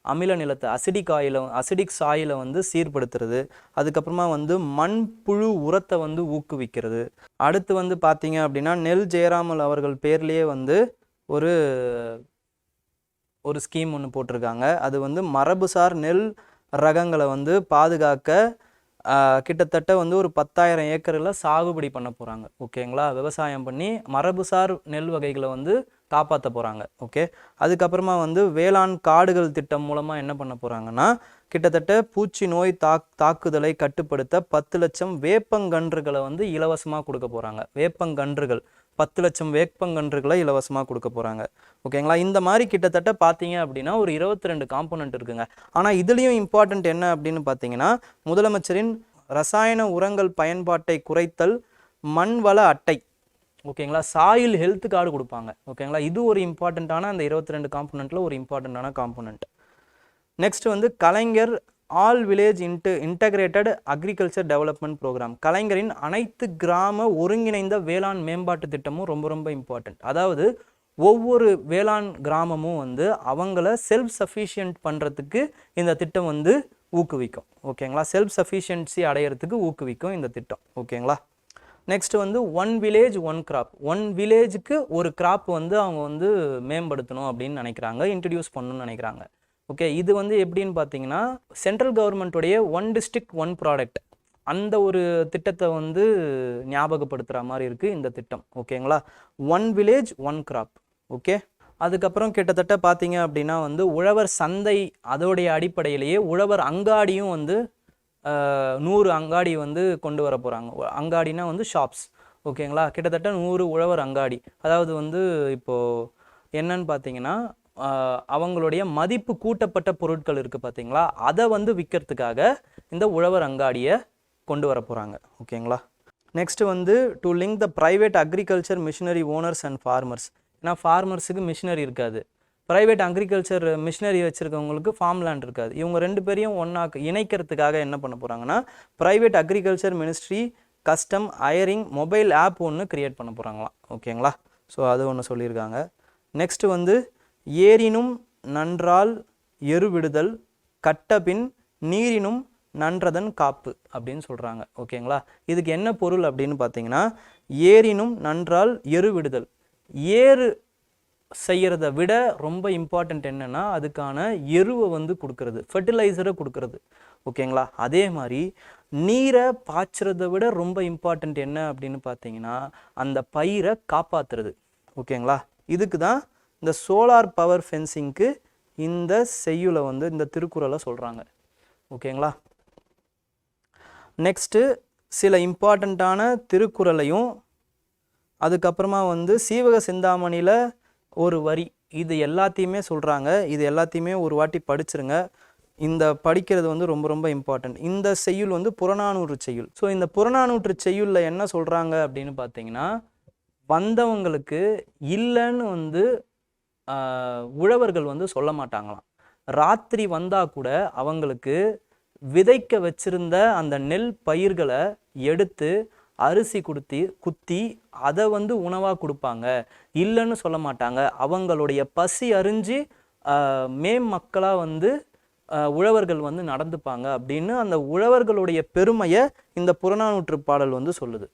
அமில நிலத்தை அசிடிக் சாயிலை வந்து சீர்படுத்துறது, அதுக்கப்புறமா வந்து மண்புழு உரத்தை வந்து ஊக்குவிக்கிறது. அடுத்து வந்து பார்த்தீங்க அப்படின்னா நெல் ஜெயராமல் அவர்கள் பேர்லேயே வந்து ஒரு ஸ்கீம் ஒன்று போட்டிருக்காங்க. அது வந்து மரபுசார் நெல் ரகங்களை வந்து பாதுகாக்க கிட்டத்தட்ட வந்து ஒரு 10,000 ஏக்கரில் சாகுபடி பண்ண போகிறாங்க. ஓகேங்களா, விவசாயம் பண்ணி மரபுசார் நெல் வகைகளை வந்து காப்பாற்ற போகிறாங்க. ஓகே, அதுக்கப்புறமா வந்து வேளாண் காடுகள் திட்டம் மூலமாக என்ன பண்ண போகிறாங்கன்னா கிட்டத்தட்ட பூச்சி நோய் தாக்குதலை கட்டுப்படுத்த 10 லட்சம் வேப்பங்கன்றுகளை வந்து இலவசமாக கொடுக்க போகிறாங்க. வேப்பங்கன்றுகள் 10 லட்சம் வேப்பங்கன்றுகளை இலவசமாக கொடுக்க போகிறாங்க. ஓகேங்களா, இந்த மாதிரி கிட்டத்தட்ட பார்த்தீங்க அப்படின்னா ஒரு 22 காம்போனன்ட் இருக்குங்க. ஆனால் இதுலேயும் இம்பார்ட்டன்ட் என்ன அப்படின்னு பார்த்தீங்கன்னா முதலமைச்சரின் ரசாயன உரங்கள் பயன்பாட்டை குறைத்தல் மண்வள அட்டை. ஓகேங்களா, சாயில் ஹெல்த் கார்டு கொடுப்பாங்க. ஓகேங்களா, இது ஒரு இம்பார்ட்டண்ட்டான அந்த 22 காம்போனண்ட்டில் ஒரு இம்பார்ட்டண்ட்டான காம்போனண்ட். நெக்ஸ்ட் வந்து Kalaignar all village integrated agriculture development programme, கலைஞரின் அனைத்து கிராம ஒருங்கிணைந்த வேளாண் மேம்பாட்டு திட்டமும் ரொம்ப ரொம்ப இம்பார்ட்டண்ட். அதாவது ஒவ்வொரு வேளாண் கிராமமும் வந்து அவங்கள செல்ஃப் சஃபிஷியன்ட் பண்ணுறதுக்கு இந்த திட்டம் வந்து ஊக்குவிக்கும். ஓகேங்களா, செல்ஃப் சஃபிஷியன்சி அடையிறதுக்கு ஊக்குவிக்கும் இந்த திட்டம். ஓகேங்களா, நெக்ஸ்ட் வந்து 1 வில்லேஜ் 1 கிராப், 1 வில்லேஜுக்கு ஒரு கிராப் வந்து அவங்க வந்து மேம்படுத்தணும் அப்படின்னு நினைக்கிறாங்க, இன்ட்ரடியூஸ் பண்ணணும்னு நினைக்கிறாங்க. ஓகே, இது வந்து எப்படின்னு பார்த்தீங்கன்னா சென்ட்ரல் கவர்மெண்ட்டுடைய 1 டிஸ்ட்ரிக்ட் 1 ப்ராடக்ட் அந்த ஒரு திட்டத்தை வந்து ஞாபகப்படுத்துகிற மாதிரி இருக்குது இந்த திட்டம். ஓகேங்களா, 1 வில்லேஜ் 1 கிராப். ஓகே, அதுக்கப்புறம் கிட்டத்தட்ட பார்த்தீங்க அப்படின்னா வந்து உழவர் சந்தை, அதோடைய அடிப்படையிலேயே உழவர் அங்காடியும் வந்து 100 அங்காடி வந்து கொண்டு வர போகிறாங்க. அங்காடினா வந்து ஷாப்ஸ். ஓகேங்களா, கிட்டத்தட்ட 100 உழவர் அங்காடி. அதாவது வந்து இப்போது என்னன்னு பார்த்தீங்கன்னா அவங்களுடைய மதிப்பு கூட்டப்பட்ட பொருட்கள் இருக்குது பார்த்தீங்களா, அதை வந்து விற்கிறதுக்காக இந்த உழவர் அங்காடியை கொண்டு வர போகிறாங்க. ஓகேங்களா, நெக்ஸ்ட் வந்து to link the private agriculture machinery owners and farmers. ஏன்னா ஃபார்மர்ஸுக்கு மிஷினரி இருக்காது, ப்ரைவேட் அக்ரிகல்ச்சர் மிஷினரி வச்சுருக்கவங்களுக்கு ஃபார்ம் லேண்ட் இருக்காது. இவங்க ரெண்டு பேரையும் ஒன்றா இணைக்கிறதுக்காக என்ன பண்ண போகிறாங்கன்னா private agriculture ministry custom hiring mobile app ஒன்று க்ரியேட் பண்ண போகிறாங்களாம். ஓகேங்களா, ஸோ அது ஒன்று சொல்லியிருக்காங்க. நெக்ஸ்ட்டு வந்து ஏரினும் நன்றால் எருவிடுதல் கட்டபின் நீரினும் நன்றதன் காப்பு அப்படின்னு சொல்கிறாங்க. ஓகேங்களா, இதுக்கு என்ன பொருள் அப்படின்னு பார்த்தீங்கன்னா ஏரினும் நன்றால் எருவிடுதல், ஏறு செய்கிறத விட ரொம்ப இம்பார்ட்டண்ட் என்னென்னா அதுக்கான எருவை வந்து கொடுக்கறது, ஃபெர்டிலைசரை கொடுக்கறது. ஓகேங்களா, அதே மாதிரி நீரை பாய்ச்சறதை விட ரொம்ப இம்பார்ட்டண்ட் என்ன அப்படின்னு பார்த்தீங்கன்னா அந்த பயிரை காப்பாற்றுறது. ஓகேங்களா, இதுக்கு தான் இந்த சோலார் பவர் ஃபென்சிங்க்கு இந்த செய்யுளை வந்து இந்த திருக்குறளை சொல்கிறாங்க. ஓகேங்களா, நெக்ஸ்ட்டு சில இம்பார்ட்டண்ட்டான திருக்குறளையும் அதுக்கப்புறமா வந்து சீவக சிந்தாமணியில் ஒரு வரி, இது எல்லாத்தையுமே சொல்கிறாங்க. இது எல்லாத்தையுமே ஒரு வாட்டி படிச்சிருங்க. இந்த படிக்கிறது வந்து ரொம்ப ரொம்ப இம்பார்ட்டன்ட். இந்த செய்யுள் வந்து புறநானூற்று செய்யுள். ஸோ இந்த புறநானூற்று செய்யுள்ல என்ன சொல்கிறாங்க அப்படின்னு பார்த்தீங்கன்னா, வந்தவங்களுக்கு இல்லைன்னு வந்து உழவர்கள் வந்து சொல்ல மாட்டாங்களாம். ராத்திரி வந்தால் கூட அவங்களுக்கு விதைக்க வச்சிருந்த அந்த நெல் பயிர்களை எடுத்து அரிசி குத்தி அதை வந்து உணவாக கொடுப்பாங்க, இல்லைன்னு சொல்ல மாட்டாங்க. அவங்களுடைய பசி அறிஞ்சு மேம்மக்களாக வந்து உழவர்கள் வந்து நடந்துப்பாங்க அப்படின்னு அந்த உழவர்களுடைய பெருமையை இந்த புறநானூற்று பாடல் வந்து சொல்லுது.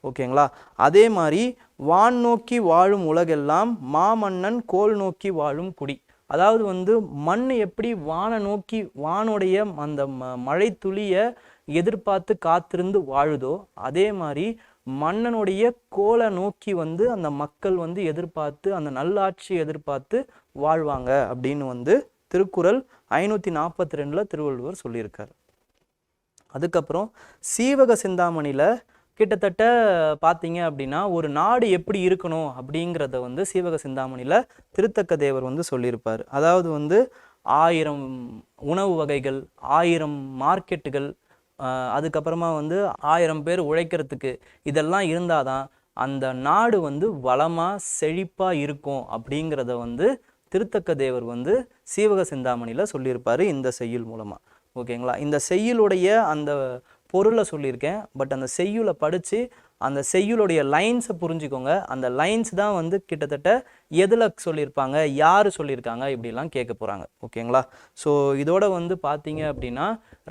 ஓகேங்களா? அதே மாதிரி வான் நோக்கி வாழும் உலகெல்லாம் மாமன்னன் கோல் நோக்கி வாழும் குடி. அதாவது வந்து மண் எப்படி வானை நோக்கி வானுடைய அந்த மழை துளியை எதிர்பார்த்து காத்திருந்து வாழுதோ, அதே மாதிரி மன்னனுடைய கோலை நோக்கி வந்து அந்த மக்கள் வந்து எதிர்பார்த்து அந்த நல்லாட்சியை எதிர்பார்த்து வாழ்வாங்க அப்படின்னு வந்து திருக்குறள் 542 திருவள்ளுவர் சொல்லியிருக்காரு. அதுக்கப்புறம் சீவக சிந்தாமணியில் கிட்டத்தட்ட பார்த்தீங்க அப்படின்னா ஒரு நாடு எப்படி இருக்கணும் அப்படிங்கிறத வந்து சீவக சிந்தாமணியில் திருத்தக்க தேவர் வந்து சொல்லியிருப்பார். அதாவது வந்து 1000 உணவு வகைகள், 1000 மார்க்கெட்டுகள், அதுக்கப்புறமா வந்து 1000 பேர் உழைக்கிறதுக்கு இதெல்லாம் இருந்தால் தான் அந்த நாடு வந்து வளமாக செழிப்பாக இருக்கும் அப்படிங்கிறத வந்து திருத்தக்க தேவர் வந்து சீவக சிந்தாமணியில் சொல்லியிருப்பார் இந்த செய்யுள் மூலமாக. ஓகேங்களா? இந்த செய்யுளுடைய அந்த பொருளை சொல்லியிருக்கேன். பட் அந்த செய்யுளை படித்து அந்த செய்யுளுடைய லைன்ஸை புரிஞ்சுக்கோங்க. அந்த லைன்ஸ் தான் வந்து கிட்டத்தட்ட எதில் சொல்லியிருப்பாங்க, யார் சொல்லியிருக்காங்க இப்படிலாம் கேட்க போகிறாங்க. ஓகேங்களா? ஸோ இதோட வந்து பார்த்தீங்க அப்படின்னா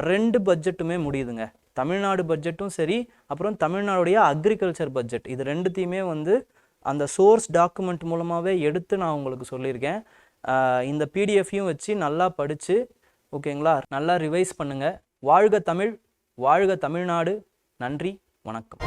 2 பட்ஜெட்டுமே முடியுதுங்க. தமிழ்நாடு பட்ஜெட்டும் சரி, அப்புறம் தமிழ்நாடுடைய அக்ரிகல்ச்சர் பட்ஜெட், இது ரெண்டுத்தையுமே வந்து அந்த சோர்ஸ் டாக்குமெண்ட் மூலமாகவே எடுத்து நான் உங்களுக்கு சொல்லியிருக்கேன். இந்த பிடிஎஃப்பையும் வச்சு நல்லா படித்து, ஓகேங்களா, நல்லா ரிவைஸ் பண்ணுங்கள். வாழ்க தமிழ், வாழ்க தமிழ்நாடு. நன்றி, வணக்கம்.